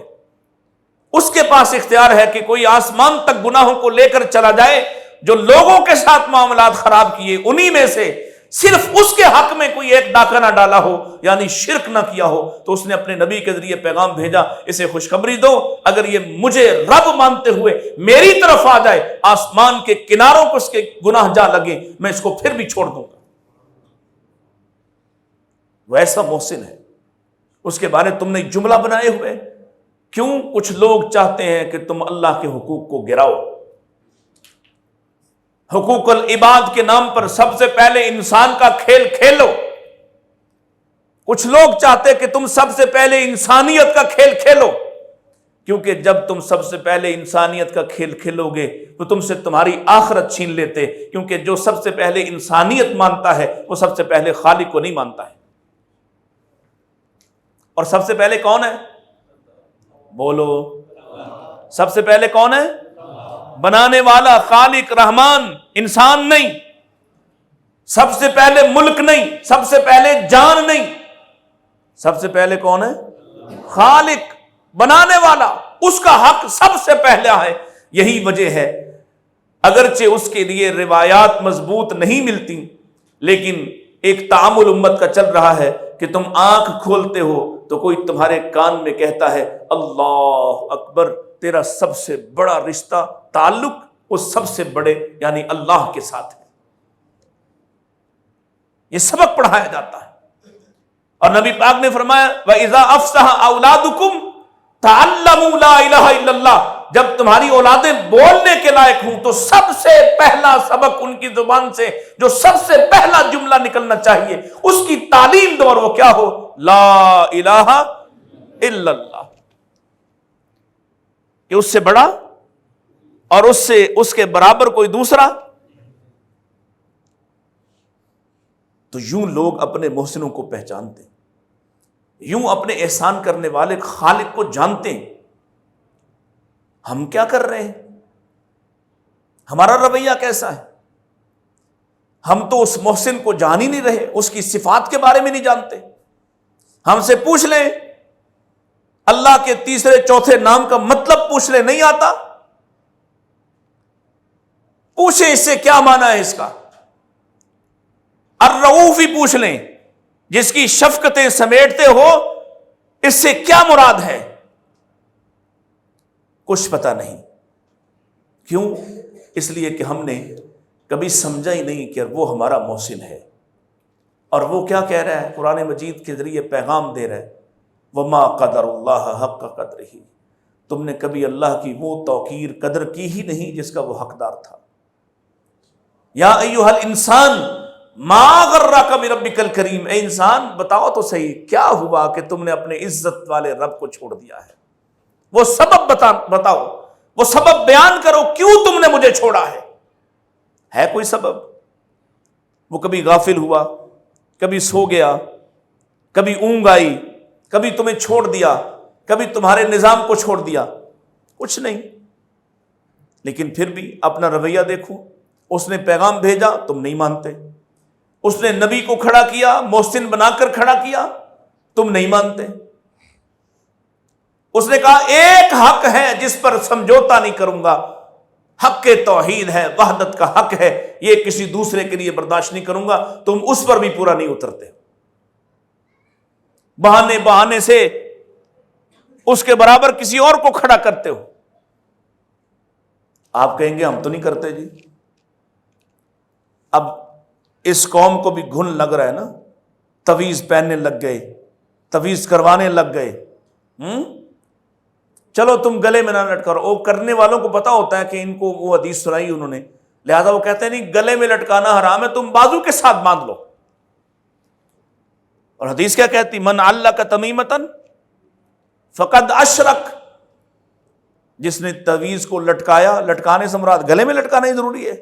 اس کے پاس اختیار ہے کہ کوئی آسمان تک گناہوں کو لے کر چلا جائے، جو لوگوں کے ساتھ معاملات خراب کیے انہی میں سے صرف اس کے حق میں کوئی ایک ڈاکہ نہ ڈالا ہو، یعنی شرک نہ کیا ہو، تو اس نے اپنے نبی کے ذریعے پیغام بھیجا، اسے خوشخبری دو، اگر یہ مجھے رب مانتے ہوئے میری طرف آ جائے، آسمان کے کناروں کو اس کے گناہ جا لگے، میں اس کو پھر بھی چھوڑ دوں گا۔ وہ ایسا محسن ہے، اس کے بارے تم نے جملہ بنائے ہوئے۔ کیوں؟ کچھ لوگ چاہتے ہیں کہ تم اللہ کے حقوق کو گراؤ۔ حقوق العباد کے نام پر سب سے پہلے انسان کا کھیل کھیلو۔ کچھ لوگ چاہتے کہ تم سب سے پہلے انسانیت کا کھیل کھیلو، کیونکہ جب تم سب سے پہلے انسانیت کا کھیل کھیلو گے تو تم سے تمہاری آخرت چھین لیتے، کیونکہ جو سب سے پہلے انسانیت مانتا ہے وہ سب سے پہلے خالق کو نہیں مانتا ہے۔ اور سب سے پہلے کون ہے؟ بولو، سب سے پہلے کون ہے؟ بنانے والا، خالق، رحمان، انسان نہیں۔ سب سے پہلے ملک نہیں، سب سے پہلے جان نہیں، سب سے پہلے کون ہے؟ خالق، بنانے والا، اس کا حق سب سے پہلا ہے۔ یہی وجہ ہے اگرچہ اس کے لیے روایات مضبوط نہیں ملتی، لیکن ایک تعامل امت کا چل رہا ہے کہ تم آنکھ کھولتے ہو تو کوئی تمہارے کان میں کہتا ہے اللہ اکبر، تیرا سب سے بڑا رشتہ، تعلق اس سب سے بڑے یعنی اللہ کے ساتھ ہے۔ یہ سبق پڑھایا جاتا ہے، اور نبی پاک نے فرمایا وَإِذَا أَفْصَحَ أَوْلَادُكُمْ تَعَلَّمُوا لَا إِلَهَ إِلَّا اللَّهُ، جب تمہاری اولادیں بولنے کے لائق ہوں تو سب سے پہلا سبق ان کی زبان سے جو سب سے پہلا جملہ نکلنا چاہیے اس کی تعلیم دو، اور وہ کیا ہو؟ لا الہ الا اللہ۔ کہ اس سے بڑا اور اس کے برابر کوئی دوسرا؟ تو یوں لوگ اپنے محسنوں کو پہچانتے، یوں اپنے احسان کرنے والے خالق کو جانتے ہیں۔ ہم کیا کر رہے ہیں؟ ہمارا رویہ کیسا ہے؟ ہم تو اس محسن کو جان ہی نہیں رہے، اس کی صفات کے بارے میں نہیں جانتے۔ ہم سے پوچھ لیں اللہ کے تیسرے چوتھے نام کا مطلب، پوچھ لیں، نہیں آتا؟ پوچھیں اس سے کیا معنی ہے اس کا؟ الرؤوف ہی پوچھ لیں، جس کی شفقتیں سمیٹتے ہو، اس سے کیا مراد ہے؟ کچھ پتہ نہیں۔ کیوں؟ اس لیے کہ ہم نے کبھی سمجھا ہی نہیں کہ وہ ہمارا محسن ہے۔ اور وہ کیا کہہ رہا ہے؟ قرآن مجید کے ذریعے پیغام دے رہا ہے وَمَا قَدَرُ اللَّهَ حَقَّ قَدْرِهِ، تم نے کبھی اللہ کی وہ توقیر قدر کی ہی نہیں جس کا وہ حقدار تھا۔ یا ایھا الانسان ما غرک بربک الکریم، اے انسان بتاؤ تو صحیح کیا ہوا کہ تم نے اپنے عزت والے رب کو چھوڑ دیا ہے؟ وہ سبب بتاؤ، وہ سبب بیان کرو، کیوں تم نے مجھے چھوڑا ہے کوئی سبب؟ وہ کبھی غافل ہوا، کبھی سو گیا، کبھی اونگ آئی، کبھی تمہیں چھوڑ دیا، کبھی تمہارے نظام کو چھوڑ دیا؟ کچھ نہیں. لیکن پھر بھی اپنا رویہ دیکھو. اس نے پیغام بھیجا، تم نہیں مانتے. اس نے نبی کو کھڑا کیا، محسن بنا کر کھڑا کیا، تم نہیں مانتے. اس نے کہا ایک حق ہے جس پر سمجھوتا نہیں کروں گا، حق توحید ہے، وحدت کا حق ہے، یہ کسی دوسرے کے لیے برداشت نہیں کروں گا. تم اس پر بھی پورا نہیں اترتے، بہانے سے اس کے برابر کسی اور کو کھڑا کرتے ہو. آپ کہیں گے ہم تو نہیں کرتے جی. اب اس قوم کو بھی گھن لگ رہا ہے نا، تویز پہننے لگ گئے، تویز کروانے لگ گئے. چلو تم گلے میں نہ لٹکا رہو. وہ کرنے والوں کو پتا ہوتا ہے کہ ان کو وہ حدیث سنائی انہوں نے، لہذا وہ کہتے ہیں نہیں گلے میں لٹکانا حرام ہے، تم بازو کے ساتھ باندھ لو. اور حدیث کیا کہتی؟ من علق تمیمۃ فقد اشرک. جس نے تویز کو لٹکایا، لٹکانے سے مراد گلے میں لٹکانا ہی ضروری ہے،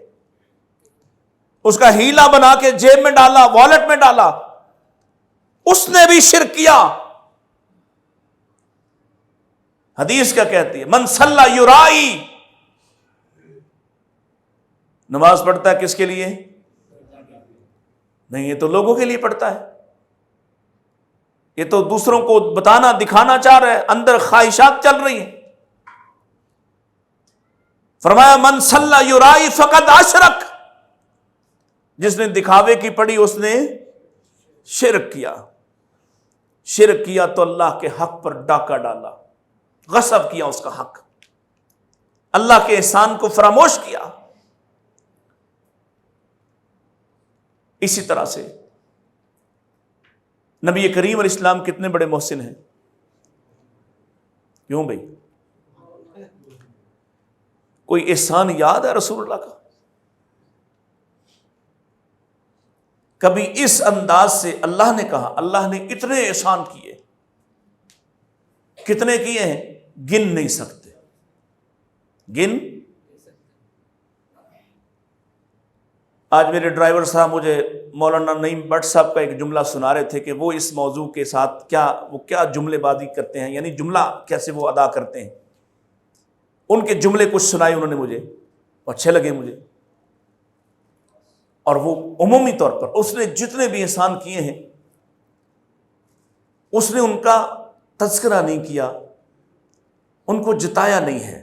اس کا ہیلا بنا کے جیب میں ڈالا، والٹ میں ڈالا، اس نے بھی شرک کیا. حدیث کیا کہتی ہے؟ من صلی یرائی. نماز پڑھتا ہے کس کے لیے؟ نہیں، یہ تو لوگوں کے لیے پڑھتا ہے، یہ تو دوسروں کو بتانا دکھانا چاہ رہا ہے، اندر خواہشات چل رہی ہیں. فرمایا من صلی یرائی فقد اشرک. جس نے دکھاوے کی پڑھی اس نے شرک کیا. شرک کیا تو اللہ کے حق پر ڈاکہ ڈالا، غصب کیا اس کا حق، اللہ کے احسان کو فراموش کیا. اسی طرح سے نبی کریم علیہ السلام کتنے بڑے محسن ہیں. کیوں بھائی؟ کوئی احسان یاد ہے رسول اللہ کا؟ کبھی اس انداز سے اللہ نے کہا اللہ نے اتنے احسان کیے، کتنے کیے ہیں گن نہیں سکتے. گن. آج میرے ڈرائیور صاحب مجھے مولانا نعیم بٹ صاحب کا ایک جملہ سنا رہے تھے کہ وہ اس موضوع کے ساتھ کیا جملے بازی کرتے ہیں، یعنی جملہ کیسے وہ ادا کرتے ہیں. ان کے جملے کچھ سنائے انہوں نے مجھے، اچھے لگے مجھے. اور وہ عمومی طور پر اس نے جتنے بھی احسان کیے ہیں اس نے ان کا تذکرہ نہیں کیا، ان کو جتایا نہیں ہے.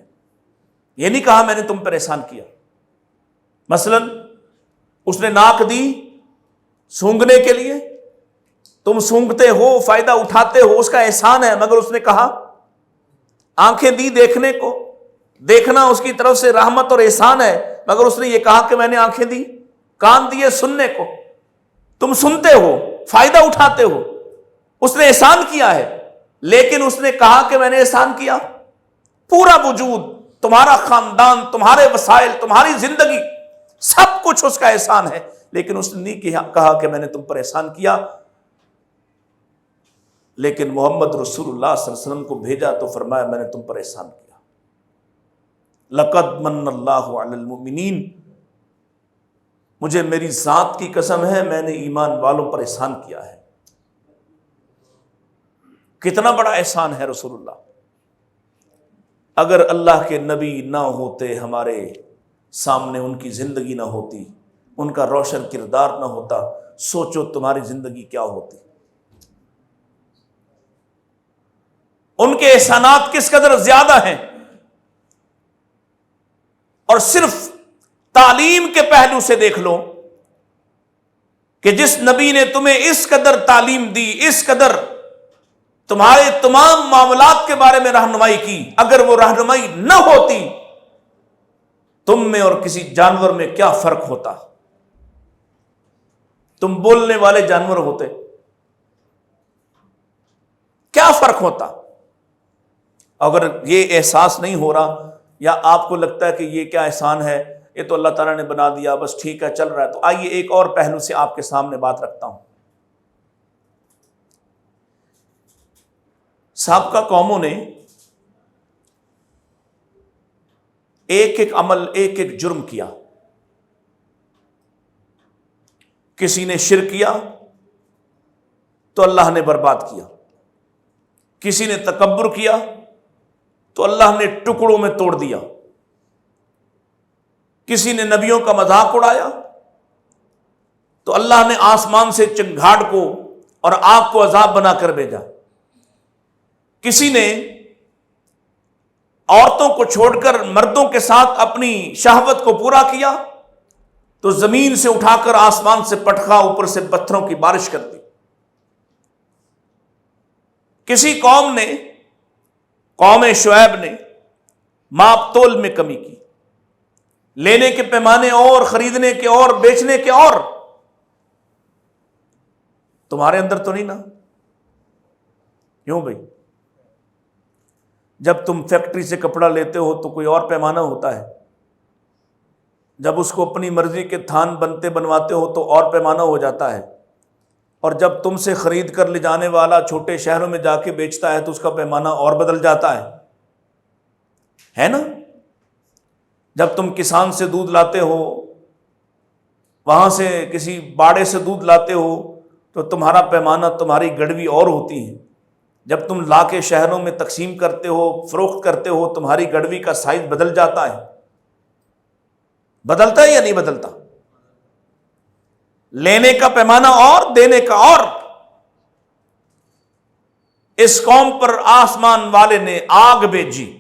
یہ نہیں کہا میں نے تم پر احسان کیا. مثلا اس نے ناک دی سونگھنے کے لیے، تم سونگھتے ہو، فائدہ اٹھاتے ہو، اس کا احسان ہے. مگر اس نے کہا آنکھیں دی دیکھنے کو، دیکھنا اس کی طرف سے رحمت اور احسان ہے، مگر اس نے یہ کہا کہ میں نے آنکھیں دی، کان دیے سننے کو، تم سنتے ہو، فائدہ اٹھاتے ہو. اس نے احسان کیا ہے، لیکن اس نے کہا کہ میں نے احسان کیا. پورا وجود، تمہارا خاندان، تمہارے وسائل، تمہاری زندگی، سب کچھ اس کا احسان ہے، لیکن اس نے نہیں کہا کہ میں نے تم پر احسان کیا. لیکن محمد رسول اللہ صلی اللہ علیہ وسلم کو بھیجا تو فرمایا میں نے تم پر احسان کیا. لقد من اللہ علی المؤمنین. مجھے میری ذات کی قسم ہے میں نے ایمان والوں پر احسان کیا ہے. کتنا بڑا احسان ہے رسول اللہ. اگر اللہ کے نبی نہ ہوتے ہمارے سامنے، ان کی زندگی نہ ہوتی، ان کا روشن کردار نہ ہوتا، سوچو تمہاری زندگی کیا ہوتی. ان کے احسانات کس قدر زیادہ ہیں. اور صرف تعلیم کے پہلو سے دیکھ لو کہ جس نبی نے تمہیں اس قدر تعلیم دی، اس قدر تمہارے تمام معاملات کے بارے میں رہنمائی کی، اگر وہ رہنمائی نہ ہوتی تم میں اور کسی جانور میں کیا فرق ہوتا؟ تم بولنے والے جانور ہوتے، کیا فرق ہوتا؟ اگر یہ احساس نہیں ہو رہا، یا آپ کو لگتا ہے کہ یہ کیا احسان ہے، یہ تو اللہ تعالیٰ نے بنا دیا، بس ٹھیک ہے چل رہا ہے، تو آئیے ایک اور پہلو سے آپ کے سامنے بات رکھتا ہوں. سابقہ قوموں نے ایک ایک عمل، ایک ایک جرم کیا. کسی نے شرک کیا تو اللہ نے برباد کیا، کسی نے تکبر کیا تو اللہ نے ٹکڑوں میں توڑ دیا، کسی نے نبیوں کا مذاق اڑایا تو اللہ نے آسمان سے چنگھاڑ کو اور آگ کو عذاب بنا کر بھیجا، کسی نے عورتوں کو چھوڑ کر مردوں کے ساتھ اپنی شہوت کو پورا کیا تو زمین سے اٹھا کر آسمان سے پٹخا، اوپر سے پتھروں کی بارش کر دی۔ کسی قوم نے، قوم شعیب نے ماپ تول میں کمی کی، لینے کے پیمانے اور، خریدنے کے اور، بیچنے کے اور۔ تمہارے اندر تو نہیں نا؟ کیوں بھائی؟ جب تم فیکٹری سے کپڑا لیتے ہو تو کوئی اور پیمانہ ہوتا ہے، جب اس کو اپنی مرضی کے تھان بنتے بنواتے ہو تو اور پیمانہ ہو جاتا ہے، اور جب تم سے خرید کر لے جانے والا چھوٹے شہروں میں جا کے بیچتا ہے تو اس کا پیمانہ اور بدل جاتا ہے نا؟ جب تم کسان سے دودھ لاتے ہو، وہاں سے کسی باڑے سے دودھ لاتے ہو تو تمہارا پیمانہ، تمہاری گڑوی اور ہوتی ہے۔ جب تم لا کے شہروں میں تقسیم کرتے ہو، فروخت کرتے ہو، تمہاری گڑوی کا سائز بدل جاتا ہے۔ بدلتا ہے یا نہیں بدلتا؟ لینے کا پیمانہ اور، دینے کا اور۔ اس قوم پر آسمان والے نے آگ بھیجی،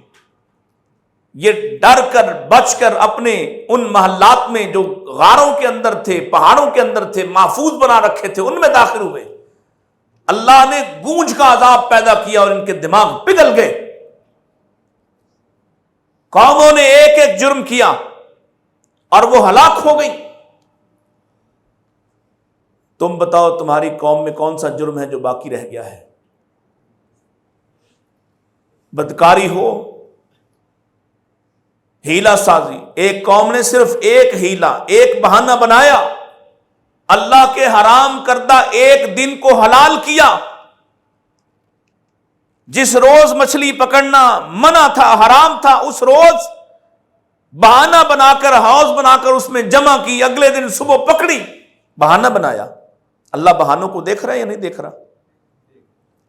یہ ڈر کر بچ کر اپنے ان محلات میں جو غاروں کے اندر تھے، پہاڑوں کے اندر تھے، محفوظ بنا رکھے تھے، ان میں داخل ہوئے۔ اللہ نے گونج کا عذاب پیدا کیا اور ان کے دماغ پگھل گئے۔ قوموں نے ایک ایک جرم کیا اور وہ ہلاک ہو گئی۔ تم بتاؤ تمہاری قوم میں کون سا جرم ہے جو باقی رہ گیا ہے؟ بدکاری ہو، ہیلا سازی۔ ایک قوم نے صرف ایک ہیلا، ایک بہانہ بنایا، اللہ کے حرام کردہ ایک دن کو حلال کیا۔ جس روز مچھلی پکڑنا منع تھا، حرام تھا، اس روز بہانہ بنا کر، حوض بنا کر اس میں جمع کی، اگلے دن صبح پکڑی، بہانہ بنایا۔ اللہ بہانوں کو دیکھ رہا ہے یا نہیں دیکھ رہا؟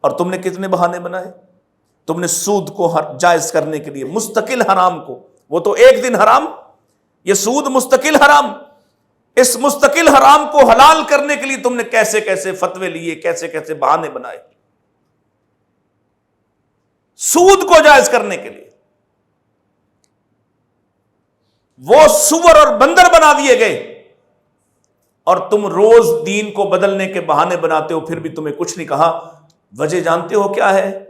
اور تم نے کتنے بہانے بنائے؟ تم نے سود کو جائز کرنے کے لیے، مستقل حرام کو، وہ تو ایک دن حرام، یہ سود مستقل حرام، اس مستقل حرام کو حلال کرنے کے لیے تم نے کیسے کیسے فتوے لیے، کیسے کیسے بہانے بنائے سود کو جائز کرنے کے لیے۔ وہ سور اور بندر بنا دیے گئے، اور تم روز دین کو بدلنے کے بہانے بناتے ہو، پھر بھی تمہیں کچھ نہیں کہا۔ وجہ جانتے ہو کیا ہے؟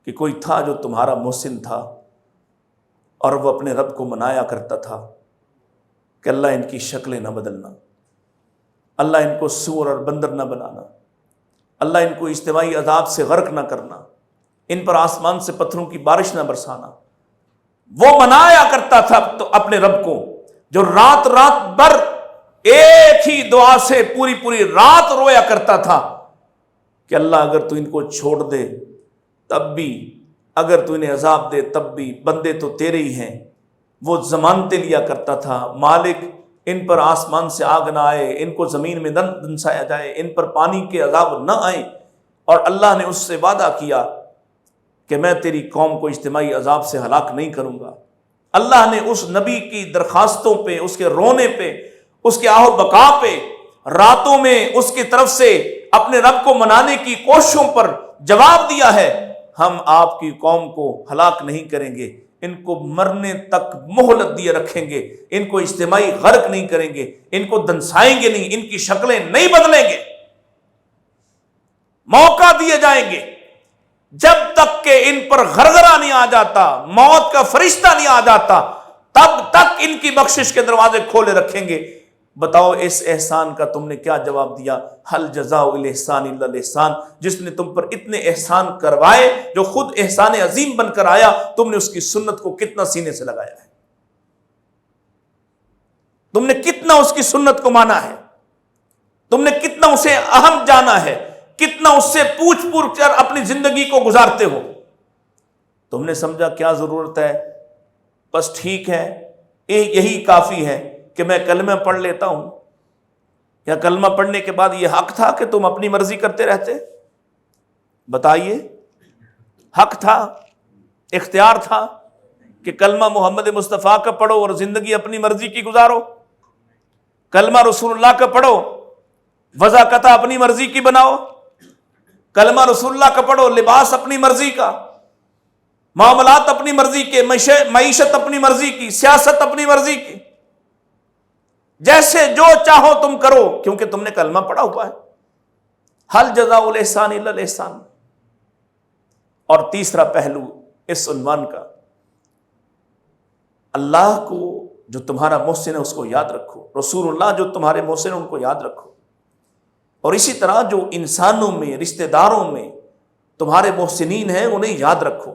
کہ کوئی تھا جو تمہارا محسن تھا اور وہ اپنے رب کو منایا کرتا تھا کہ اللہ ان کی شکلیں نہ بدلنا، اللہ ان کو سور اور بندر نہ بنانا، اللہ ان کو اجتماعی عذاب سے غرق نہ کرنا، ان پر آسمان سے پتھروں کی بارش نہ برسانا۔ وہ منایا کرتا تھا تو اپنے رب کو، جو رات رات بھر ایک ہی دعا سے پوری پوری رات رویا کرتا تھا کہ اللہ اگر تو ان کو چھوڑ دے تب بھی، اگر تو انہیں عذاب دے تب بھی، بندے تو تیرے ہی ہیں۔ وہ ضمانتیں لیا کرتا تھا، مالک ان پر آسمان سے آگ نہ آئے، ان کو زمین میں نہ دنسایا جائے، ان پر پانی کے عذاب نہ آئے۔ اور اللہ نے اس سے وعدہ کیا کہ میں تیری قوم کو اجتماعی عذاب سے ہلاک نہیں کروں گا۔ اللہ نے اس نبی کی درخواستوں پہ، اس کے رونے پہ، اس کے آہ و بقا پہ، راتوں میں اس کی طرف سے اپنے رب کو منانے کی کوششوں پر جواب دیا ہے، ہم آپ کی قوم کو ہلاک نہیں کریں گے، ان کو مرنے تک مہلت دیے رکھیں گے، ان کو اجتماعی غرق نہیں کریں گے، ان کو دنسائیں گے نہیں، ان کی شکلیں نہیں بدلیں گے، موقع دیے جائیں گے جب تک کہ ان پر غرغرہ نہیں آ جاتا، موت کا فرشتہ نہیں آ جاتا، تب تک ان کی بخشش کے دروازے کھولے رکھیں گے۔ بتاؤ اس احسان کا تم نے کیا جواب دیا؟ حل جزاء الاحسان الا الاحسان۔ جس نے تم پر اتنے احسان کروائے، جو خود احسان عظیم بن کر آیا، تم نے اس کی سنت کو کتنا سینے سے لگایا ہے؟ تم نے کتنا اس کی سنت کو مانا ہے؟ تم نے کتنا اسے اہم جانا ہے؟ کتنا اس سے پوچھ پوچھ کر اپنی زندگی کو گزارتے ہو؟ تم نے سمجھا کیا ضرورت ہے، بس ٹھیک ہے، یہی کافی ہے کہ میں کلمہ پڑھ لیتا ہوں، کیا کلمہ پڑھنے کے بعد یہ حق تھا کہ تم اپنی مرضی کرتے رہتے؟ بتائیے، حق تھا، اختیار تھا کہ کلمہ محمد مصطفیٰ کا پڑھو اور زندگی اپنی مرضی کی گزارو؟ کلمہ رسول اللہ کا پڑھو، وضاقتہ اپنی مرضی کی بناؤ؟ کلمہ رسول اللہ کا پڑھو، لباس اپنی مرضی کا، معاملات اپنی مرضی کے، معیشت اپنی مرضی کی، سیاست اپنی مرضی کی، جیسے جو چاہو تم کرو، کیونکہ تم نے کلمہ پڑھا ہوا ہے۔ حل جزاء الاحسان الا الاحسان۔ اور تیسرا پہلو اس عنوان کا، اللہ کو جو تمہارا محسن ہے اس کو یاد رکھو، رسول اللہ جو تمہارے محسن ہیں ان کو یاد رکھو، اور اسی طرح جو انسانوں میں، رشتہ داروں میں تمہارے محسنین ہیں انہیں یاد رکھو،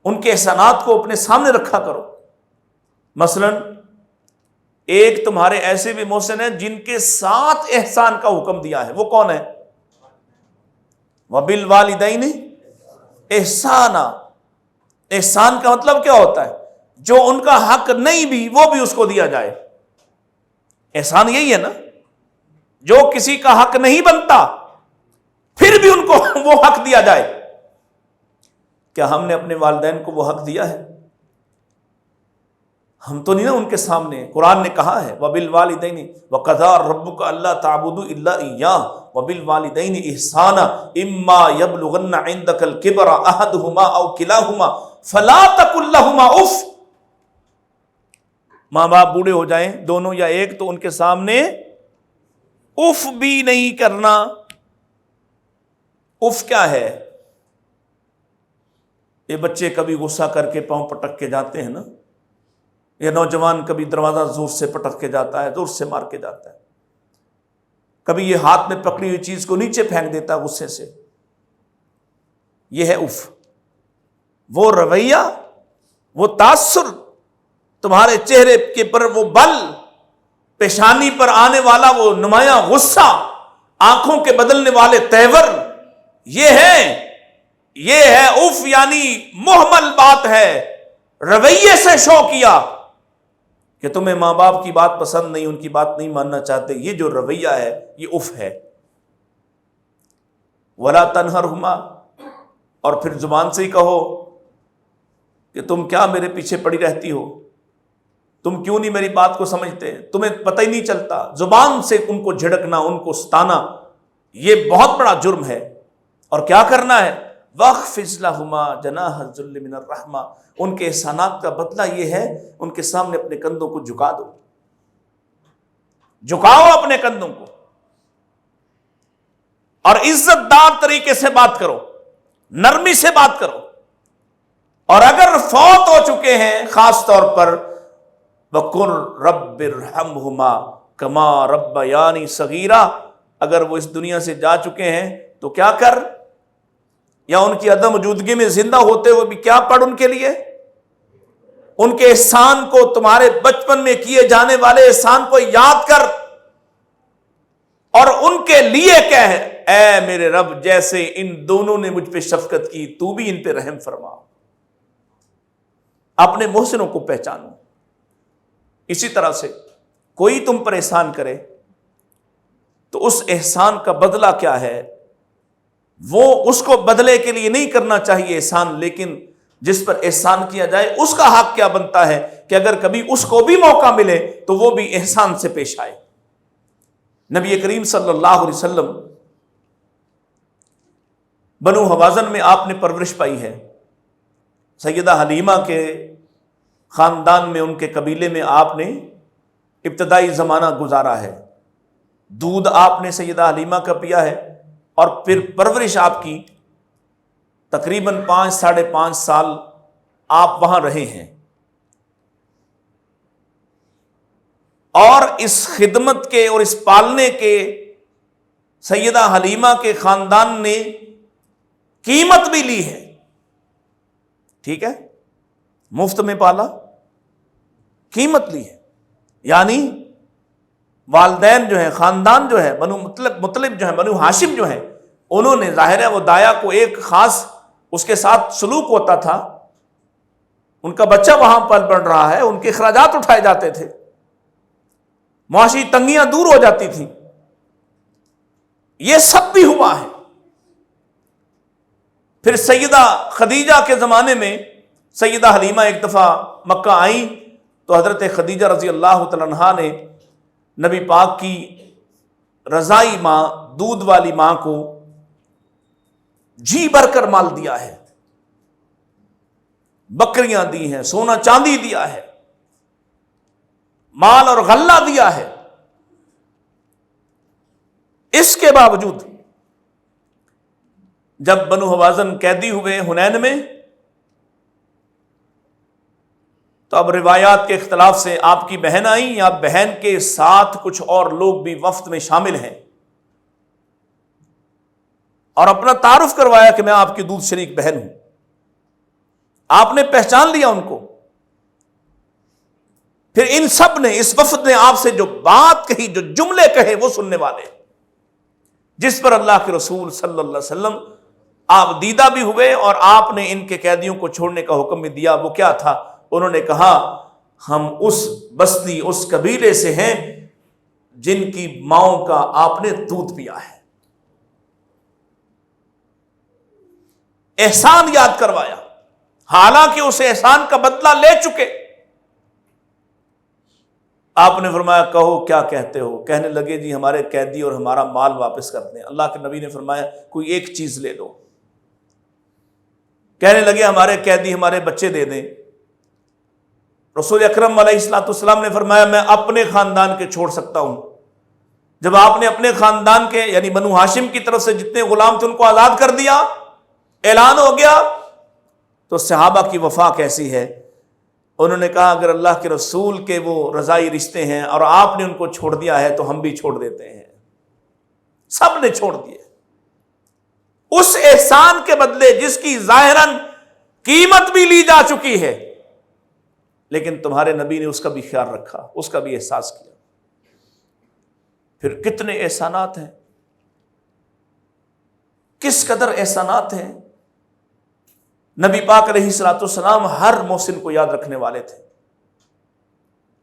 ان کے احسانات کو اپنے سامنے رکھا کرو۔ مثلا ایک تمہارے ایسے بھی محسن ہیں جن کے ساتھ احسان کا حکم دیا ہے، وہ کون ہے؟ وَبِالْوَالِدَيْنِ احسانا۔ احسان کا مطلب کیا ہوتا ہے؟ جو ان کا حق نہیں بھی وہ بھی اس کو دیا جائے۔ احسان یہی ہے نا، جو کسی کا حق نہیں بنتا پھر بھی ان کو وہ حق دیا جائے۔ کیا ہم نے اپنے والدین کو وہ حق دیا ہے؟ ہم تو نہیں نا ان کے سامنے۔ قرآن نے کہا ہے وَبِالْوَالِدَيْنِ وَقَضَىٰ رَبُّكَ أَلَّا تَعْبُدُوا إِلَّا إِيَّاهُ وَبِالْوَالِدَيْنِ إِحْسَانًا إِمَّا يَبْلُغَنَّ عِندَكَ الْكِبَرَ أَحَدُهُمَا أَوْ كِلَاهُمَا فَلَا تَقُل لَّهُمَا اُف۔ ماں باپ بوڑھے ہو جائیں دونوں یا ایک، تو ان کے سامنے اف بھی نہیں کرنا۔ اف کیا ہے؟ یہ بچے کبھی غصہ کر کے پاؤں پٹک کے جاتے ہیں نا، یہ نوجوان کبھی دروازہ زور سے پٹک کے جاتا ہے، زور سے مار کے جاتا ہے، کبھی یہ ہاتھ میں پکڑی ہوئی چیز کو نیچے پھینک دیتا ہے غصے سے، یہ ہے اف۔ وہ رویہ، وہ تاثر، تمہارے چہرے کے پر وہ بل، پیشانی پر آنے والا وہ نمایاں غصہ، آنکھوں کے بدلنے والے تیور، یہ ہے اف، یعنی محمل بات ہے، رویے سے شو کیا کہ تمہیں ماں باپ کی بات پسند نہیں، ان کی بات نہیں ماننا چاہتے، یہ جو رویہ ہے یہ اف ہے۔ وَلَا تَنْهَرْهُمَا، اور پھر زبان سے ہی کہو کہ تم کیا میرے پیچھے پڑی رہتی ہو، تم کیوں نہیں میری بات کو سمجھتے، تمہیں پتہ ہی نہیں چلتا۔ زبان سے ان کو جھڑکنا، ان کو ستانا، یہ بہت بڑا جرم ہے۔ اور کیا کرنا ہے؟ وَاخْفِضْ لَهُمَا جَنَاحَ الذُّلِّ مِنَ الرَّحْمَةِ، ان کے احسانات کا بدلہ یہ ہے ان کے سامنے اپنے کندھوں کو جھکا دو، جھکاؤ اپنے کندھوں کو، اور عزت دار طریقے سے بات کرو، نرمی سے بات کرو۔ اور اگر فوت ہو چکے ہیں خاص طور پر وَقُلْ رَبِّ ارْحَمْهُمَا كَمَا رَبَّيَانِي صَغِيرًا، اگر وہ اس دنیا سے جا چکے ہیں تو کیا کر، یا ان کی عدم موجودگی میں زندہ ہوتے ہوئے بھی کیا پڑھ ان کے لیے، ان کے احسان کو، تمہارے بچپن میں کیے جانے والے احسان کو یاد کر، اور ان کے لیے کہہ اے میرے رب جیسے ان دونوں نے مجھ پہ شفقت کی تو بھی ان پہ رحم فرما۔ اپنے محسنوں کو پہچانو۔ اسی طرح سے کوئی تم پر احسان کرے تو اس احسان کا بدلہ کیا ہے، وہ اس کو بدلے کے لیے نہیں کرنا چاہیے احسان، لیکن جس پر احسان کیا جائے اس کا حق کیا بنتا ہے کہ اگر کبھی اس کو بھی موقع ملے تو وہ بھی احسان سے پیش آئے۔ نبی کریم صلی اللہ علیہ وسلم بنو حوازن میں آپ نے پرورش پائی ہے، سیدہ حلیمہ کے خاندان میں، ان کے قبیلے میں آپ نے ابتدائی زمانہ گزارا ہے، دودھ آپ نے سیدہ حلیمہ کا پیا ہے، اور پھر پرورش آپ کی تقریباً 5-5.5 سال آپ وہاں رہے ہیں، اور اس خدمت کے اور اس پالنے کے سیدہ حلیمہ کے خاندان نے قیمت بھی لی ہے، ٹھیک ہے، مفت میں پالا، قیمت لی ہے، یعنی والدین جو ہیں، خاندان جو ہے، بنو مطلب جو ہے، بنو ہاشم جو ہیں، انہوں نے ظاہر ہے وہ دایا کو ایک خاص اس کے ساتھ سلوک ہوتا تھا، ان کا بچہ وہاں پل بڑھ رہا ہے، ان کے اخراجات اٹھائے جاتے تھے، معاشی تنگیاں دور ہو جاتی تھیں. یہ سب بھی ہوا ہے. پھر سیدہ خدیجہ کے زمانے میں سیدہ حلیمہ ایک دفعہ مکہ آئیں تو حضرت خدیجہ رضی اللہ تعالیٰ عنہا نے نبی پاک کی رضائی ماں، دودھ والی ماں کو جی بھر کر مال دیا ہے، بکریاں دی ہیں، سونا چاندی دیا ہے، مال اور غلہ دیا ہے. اس کے باوجود جب بنو حوازن قیدی ہوئے حنین میں، تو اب روایات کے اختلاف سے آپ کی بہن آئیں یا بہن کے ساتھ کچھ اور لوگ بھی وفد میں شامل ہیں، اور اپنا تعارف کروایا کہ میں آپ کی دودھ شریک بہن ہوں. آپ نے پہچان لیا ان کو. پھر ان سب نے، اس وفد نے آپ سے جو بات کہی، جو جملے کہے، وہ سننے والے، جس پر اللہ کے رسول صلی اللہ علیہ وسلم آپ دیدہ بھی ہوئے اور آپ نے ان کے قیدیوں کو چھوڑنے کا حکم بھی دیا. وہ کیا تھا؟ انہوں نے کہا ہم اس بستی، اس قبیلے سے ہیں جن کی ماؤں کا آپ نے دودھ پیا ہے. احسان یاد کروایا، حالانکہ اس احسان کا بدلہ لے چکے. آپ نے فرمایا کہو کیا کہتے ہو؟ کہنے لگے جی ہمارے قیدی اور ہمارا مال واپس کر دیں. اللہ کے نبی نے فرمایا کوئی ایک چیز لے لو. کہنے لگے ہمارے قیدی ہمارے بچے دے دیں. رسول اکرم علیہ الصلوۃ والسلام نے فرمایا میں اپنے خاندان کے چھوڑ سکتا ہوں. جب آپ نے اپنے خاندان کے یعنی بنو ہاشم کی طرف سے جتنے غلام تھے ان کو آزاد کر دیا، اعلان ہو گیا، تو صحابہ کی وفا کیسی ہے. انہوں نے کہا اگر اللہ کے رسول کے وہ رضائی رشتے ہیں اور آپ نے ان کو چھوڑ دیا ہے تو ہم بھی چھوڑ دیتے ہیں. سب نے چھوڑ دیے اس احسان کے بدلے جس کی ظاہراً قیمت بھی لی جا چکی ہے، لیکن تمہارے نبی نے اس کا بھی خیال رکھا، اس کا بھی احساس کیا. پھر کتنے احسانات ہیں، کس قدر احسانات ہیں. نبی پاک علیہ الصلوۃ والسلام ہر محسن کو یاد رکھنے والے تھے،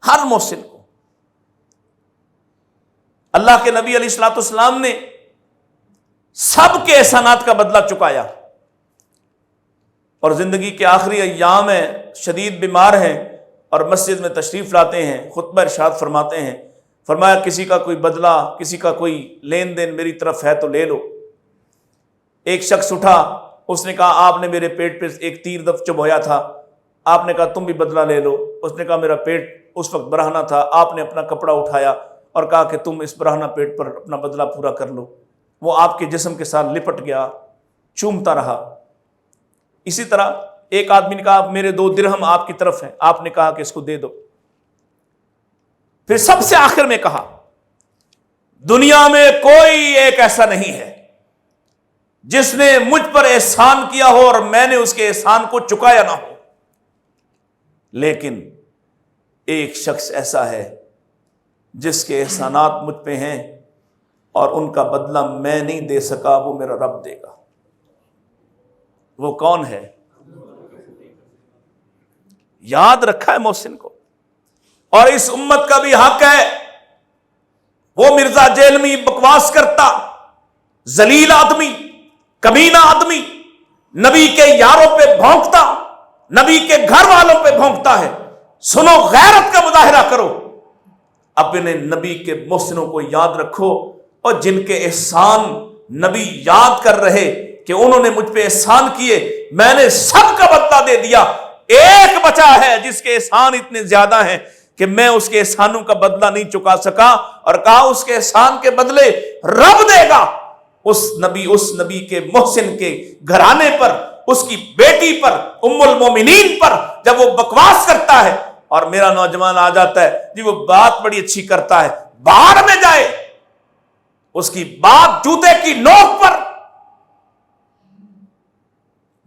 ہر محسن کو. اللہ کے نبی علیہ الصلوۃ والسلام نے سب کے احسانات کا بدلہ چکایا، اور زندگی کے آخری ایام ہیں، شدید بیمار ہیں اور مسجد میں تشریف لاتے ہیں، خطبہ ارشاد فرماتے ہیں. فرمایا کسی کا کوئی بدلہ، کسی کا کوئی لین دین میری طرف ہے تو لے لو. ایک شخص اٹھا، اس نے کہا آپ نے میرے پیٹ پہ ایک تیر چبھویا تھا، آپ نے کہا تم بھی بدلہ لے لو. اس نے کہا میرا پیٹ اس وقت برہنہ تھا، آپ نے اپنا کپڑا اٹھایا اور کہا کہ تم اس برہنہ پیٹ پر اپنا بدلہ پورا کر لو. وہ آپ کے جسم کے ساتھ لپٹ گیا، چومتا رہا. اسی طرح ایک آدمی نے کہا میرے 2 درہم آپ کی طرف ہیں، آپ نے کہا کہ اس کو دے دو. پھر سب سے آخر میں کہا دنیا میں کوئی ایک ایسا نہیں ہے جس نے مجھ پر احسان کیا ہو اور میں نے اس کے احسان کو چکایا نہ ہو، لیکن ایک شخص ایسا ہے جس کے احسانات مجھ پہ ہیں اور ان کا بدلہ میں نہیں دے سکا، وہ میرا رب دے گا. وہ کون ہے؟ یاد رکھا ہے محسن کو. اور اس امت کا بھی حق ہے. وہ مرزا جیلمی بکواس کرتا، ذلیل آدمی، کمینہ آدمی، نبی کے یاروں پہ بھونکتا، نبی کے گھر والوں پہ بھونکتا ہے. سنو، غیرت کا مظاہرہ کرو، اپنے نبی کے محسنوں کو یاد رکھو، اور جن کے احسان نبی یاد کر رہے کہ انہوں نے مجھ پہ احسان کیے، میں نے سب کا بدلہ دے دیا. ایک بچا ہے جس کے احسان اتنے زیادہ ہیں کہ میں اس کے احسانوں کا بدلہ نہیں چکا سکا، اور کہا اس کے احسان کے بدلے رب دے گا. اس نبی کے محسن کے گھرانے پر، اس کی بیٹی پر، ام المومنین پر جب وہ بکواس کرتا ہے اور میرا نوجوان آ جاتا ہے جی وہ بات بڑی اچھی کرتا ہے، باہر میں جائے، اس کی بات جوتے کی نوک پر.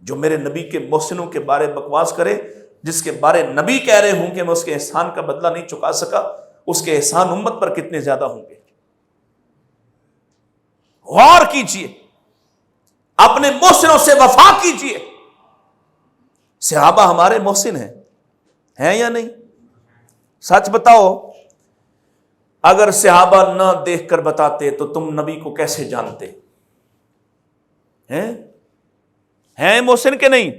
جو میرے نبی کے محسنوں کے بارے بکواس کرے، جس کے بارے نبی کہہ رہے ہوں کہ میں اس کے احسان کا بدلہ نہیں چکا سکا، اس کے احسان امت پر کتنے زیادہ ہوں گے. غور کیجئے، اپنے محسنوں سے وفا کیجئے. صحابہ ہمارے محسن ہیں یا نہیں؟ سچ بتاؤ. اگر صحابہ نہ دیکھ کر بتاتے تو تم نبی کو کیسے جانتے؟ ہیں محسن کے نہیں؟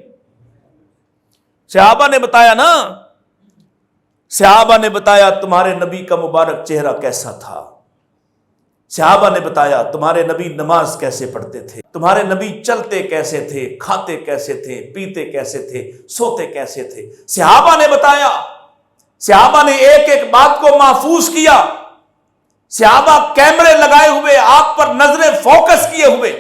صحابہ نے بتایا نا، صحابہ نے بتایا تمہارے نبی کا مبارک چہرہ کیسا تھا، صحابہ نے بتایا تمہارے نبی نماز کیسے پڑھتے تھے، تمہارے نبی چلتے کیسے تھے، کھاتے کیسے تھے، پیتے کیسے تھے، سوتے کیسے تھے۔ صحابہ نے بتایا، صحابہ نے ایک ایک بات کو محفوظ کیا، صحابہ کیمرے لگائے ہوئے آپ پر نظریں فوکس کیے ہوئے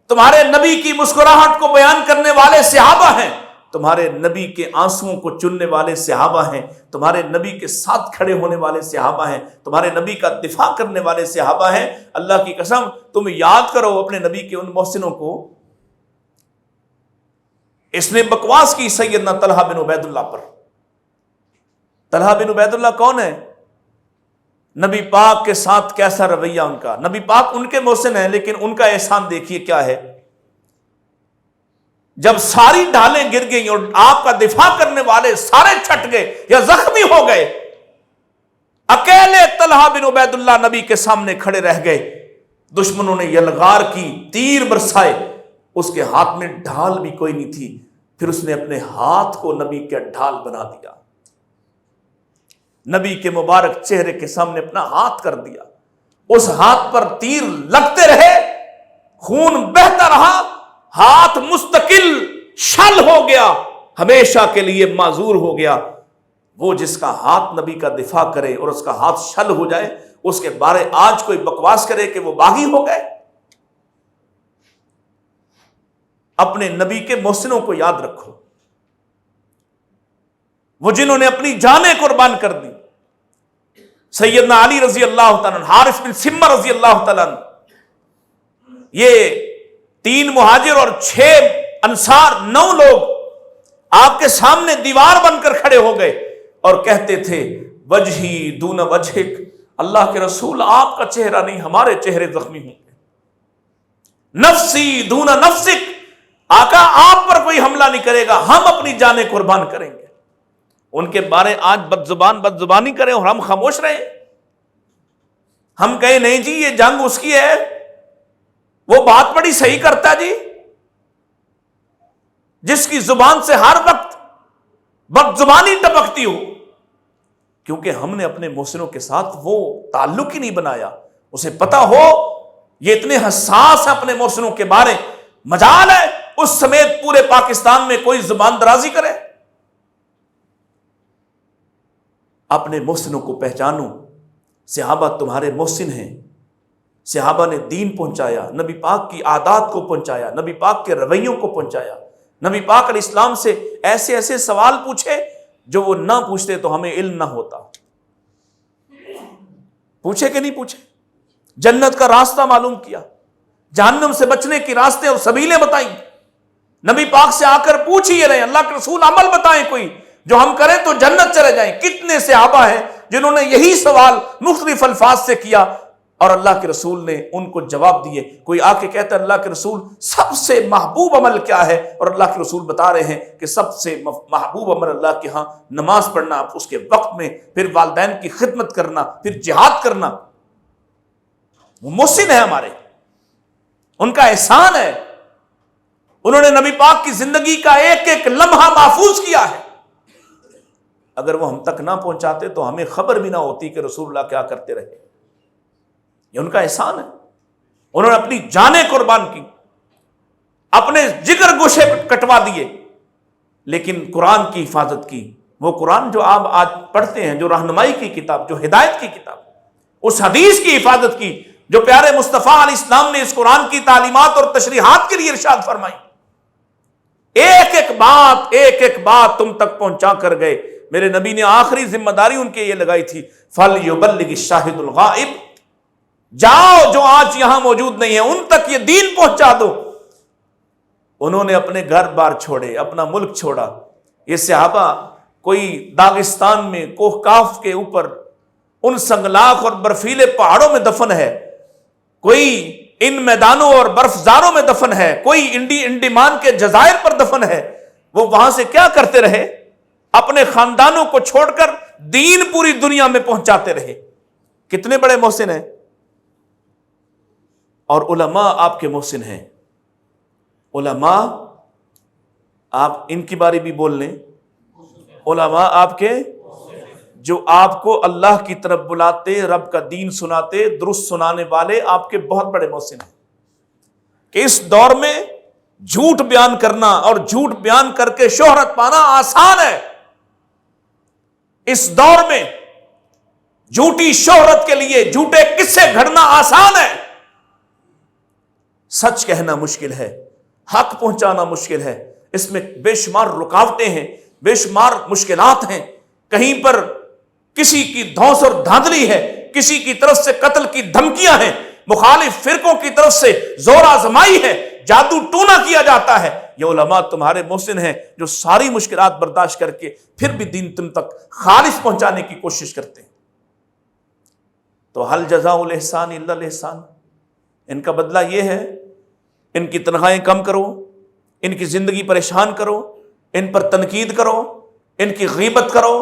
تمہارے نبی کی مسکراہٹ کو بیان کرنے والے صحابہ ہیں، تمہارے نبی کے آنسوؤں کو چننے والے صحابہ ہیں، تمہارے نبی کے ساتھ کھڑے ہونے والے صحابہ ہیں، تمہارے نبی کا دفاع کرنے والے صحابہ ہیں۔ اللہ کی قسم تم یاد کرو اپنے نبی کے ان محسنوں کو۔ اس نے بکواس کی سیدنا طلحہ بن عبید اللہ پر۔ طلحہ بن عبید اللہ کون ہے؟ نبی پاک کے ساتھ کیسا رویہ ان کا، نبی پاک ان کے محسن ہیں لیکن ان کا احسان دیکھیے کیا ہے۔ جب ساری ڈھالیں گر گئیں اور آپ کا دفاع کرنے والے سارے چھٹ گئے یا زخمی ہو گئے، اکیلے طلحہ بن عبید اللہ نبی کے سامنے کھڑے رہ گئے، دشمنوں نے یلغار کی، تیر برسائے، اس کے ہاتھ میں ڈھال بھی کوئی نہیں تھی، پھر اس نے اپنے ہاتھ کو نبی کا ڈھال بنا دیا، نبی کے مبارک چہرے کے سامنے اپنا ہاتھ کر دیا، اس ہاتھ پر تیر لگتے رہے، خون بہتا رہا، ہاتھ مستقل شل ہو گیا، ہمیشہ کے لیے معذور ہو گیا۔ وہ جس کا ہاتھ نبی کا دفاع کرے اور اس کا ہاتھ شل ہو جائے، اس کے بارے آج کوئی بکواس کرے کہ وہ باغی ہو گئے۔ اپنے نبی کے محسنوں کو یاد رکھو، وہ جنہوں نے اپنی جانیں قربان کر دی۔ سیدنا علی رضی اللہ تعالیٰ عنہ، حارث بن سمہ رضی اللہ تعالیٰ عنہ، یہ 3 مہاجر اور 6 انصار، 9 لوگ آپ کے سامنے دیوار بن کر کھڑے ہو گئے اور کہتے تھے وجہی دون وجہک، اللہ کے رسول آپ کا چہرہ نہیں ہمارے چہرے زخمی ہوں گے، نفسی دون نفسک، آقا آپ پر کوئی حملہ نہیں کرے گا، ہم اپنی جانیں قربان کریں گے۔ ان کے بارے آج بد زبانی کریں اور ہم خاموش رہیں، ہم کہیں نہیں جی یہ جنگ اس کی ہے، وہ بات بڑی صحیح کرتا جی، جس کی زبان سے ہر وقت بد زبانی ٹپکتی ہو، کیونکہ ہم نے اپنے محسنوں کے ساتھ وہ تعلق ہی نہیں بنایا۔ اسے پتا ہو یہ اتنے حساس ہیں اپنے محسنوں کے بارے، مجال ہے اس سمیت پورے پاکستان میں کوئی زبان درازی کرے۔ اپنے محسنوں کو پہچانو، صحابہ تمہارے محسن ہیں، صحابہ نے دین پہنچایا، نبی پاک کی عادات کو پہنچایا، نبی پاک کے رویوں کو پہنچایا، نبی پاک علیہ السلام سے ایسے ایسے سوال پوچھے جو وہ نہ پوچھتے تو ہمیں علم نہ ہوتا۔ پوچھے کہ نہیں پوچھے؟ جنت کا راستہ معلوم کیا، جہنم سے بچنے کی راستے اور سبیلیں بتائیں، نبی پاک سے آ کر پوچھ ہی رہے اللہ کے رسول عمل بتائیں کوئی جو ہم کریں تو جنت چلے جائیں۔ کتنے صحابہ ہیں جنہوں نے یہی سوال مختلف الفاظ سے کیا اور اللہ کے رسول نے ان کو جواب دیے۔ کوئی آ کے کہتا ہے اللہ کے رسول سب سے محبوب عمل کیا ہے، اور اللہ کے رسول بتا رہے ہیں کہ سب سے محبوب عمل اللہ کے ہاں نماز پڑھنا اس کے وقت میں، پھر والدین کی خدمت کرنا، پھر جہاد کرنا۔ وہ محسن ہیں ہمارے، ان کا احسان ہے، انہوں نے نبی پاک کی زندگی کا ایک ایک لمحہ محفوظ کیا ہے۔ اگر وہ ہم تک نہ پہنچاتے تو ہمیں خبر بھی نہ ہوتی کہ رسول اللہ کیا کرتے رہے۔ یہ ان کا احسان ہے، انہوں نے اپنی جانیں قربان کی، اپنے جگر گوشے کٹوا دیے، لیکن قرآن کی حفاظت کی۔ وہ قرآن جو آپ آج پڑھتے ہیں، جو رہنمائی کی کتاب، جو ہدایت کی کتاب، اس حدیث کی حفاظت کی جو پیارے مصطفیٰ علیہ السلام نے اس قرآن کی تعلیمات اور تشریحات کے لیے ارشاد فرمائی، ایک ایک بات تم تک پہنچا کر گئے۔ میرے نبی نے آخری ذمہ داری ان کے یہ لگائی تھی، فَلْيُبَلِّغِ الشَّاهِدُ الْغَائِبُ، جاؤ جو آج یہاں موجود نہیں ہے ان تک یہ دین پہنچا دو۔ انہوں نے اپنے گھر بار چھوڑے، اپنا ملک چھوڑا۔ یہ صحابہ کوئی داغستان میں کوہ کاف کے اوپر ان سنگلاخ اور برفیلے پہاڑوں میں دفن ہے، کوئی ان میدانوں اور برف زاروں میں دفن ہے، کوئی انڈیمان کے جزائر پر دفن ہے۔ وہ وہاں سے کیا کرتے رہے؟ اپنے خاندانوں کو چھوڑ کر دین پوری دنیا میں پہنچاتے رہے۔ کتنے بڑے محسن ہیں، اور علماء آپ کے محسن ہیں. علماء آپ ان کی باری بھی بول لیں، علماء آپ کے جو آپ کو اللہ کی طرف بلاتے، رب کا دین سناتے، درست سنانے والے آپ کے بہت بڑے محسن ہیں. کہ اس دور میں جھوٹ بیان کرنا اور جھوٹ بیان کر کے شہرت پانا آسان ہے. اس دور میں جھوٹی شہرت کے لیے جھوٹے قصے گھڑنا آسان ہے، سچ کہنا مشکل ہے، حق پہنچانا مشکل ہے. اس میں بے شمار رکاوٹیں ہیں، بے شمار مشکلات ہیں. کہیں پر کسی کی دھوس اور دھاندلی ہے، کسی کی طرف سے قتل کی دھمکیاں ہیں، مخالف فرقوں کی طرف سے زور آزمائی ہے، جادو ٹونا کیا جاتا ہے. یہ علماء تمہارے محسن ہیں جو ساری مشکلات برداشت کر کے پھر بھی دین تم تک خالص پہنچانے کی کوشش کرتے ہیں. تو حل جزاء الاحسان الا الاحسان، ان کا بدلہ یہ ہے، ان کی تنخواہیں کم کرو، ان کی زندگی پریشان کرو، ان پر تنقید کرو، ان کی غیبت کرو،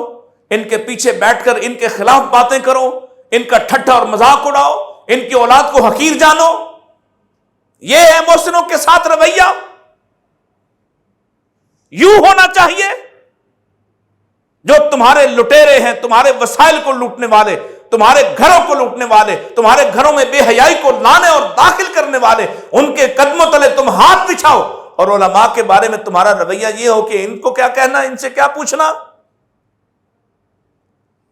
ان کے پیچھے بیٹھ کر ان کے خلاف باتیں کرو، ان کا ٹھٹھا اور مذاق اڑاؤ، ان کی اولاد کو حقیر جانو. یہ ہے محسنوں کے ساتھ رویہ. یوں ہونا چاہیے. جو تمہارے لٹیرے ہیں، تمہارے وسائل کو لوٹنے والے، تمہارے گھروں کو لوٹنے والے، تمہارے گھروں میں بے حیائی کو لانے اور داخل کرنے والے، ان کے قدموں تلے تم ہاتھ بچھاؤ. اور علماء کے بارے میں تمہارا رویہ یہ ہو کہ ان کو کیا کہنا، ان سے کیا پوچھنا.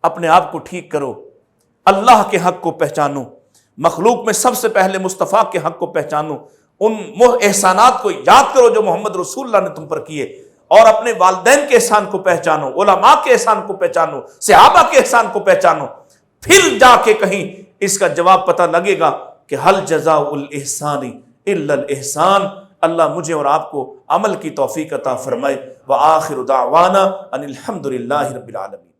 اپنے آپ کو ٹھیک کرو، اللہ کے حق کو پہچانو، مخلوق میں سب سے پہلے مصطفیٰ کے حق کو پہچانو، ان احسانات کو یاد کرو جو محمد رسول اللہ نے تم پر کیے، اور اپنے والدین کے احسان کو پہچانو، علماء کے احسان کو پہچانو، صحابہ کے احسان کو پہچانو. پھر جا کے کہیں اس کا جواب پتہ لگے گا کہ حل جزاء الاحسان الا الاحسان. اللہ مجھے اور آپ کو عمل کی توفیق عطا فرمائے. وآخر دعوانا ان الحمد للہ رب العالمین.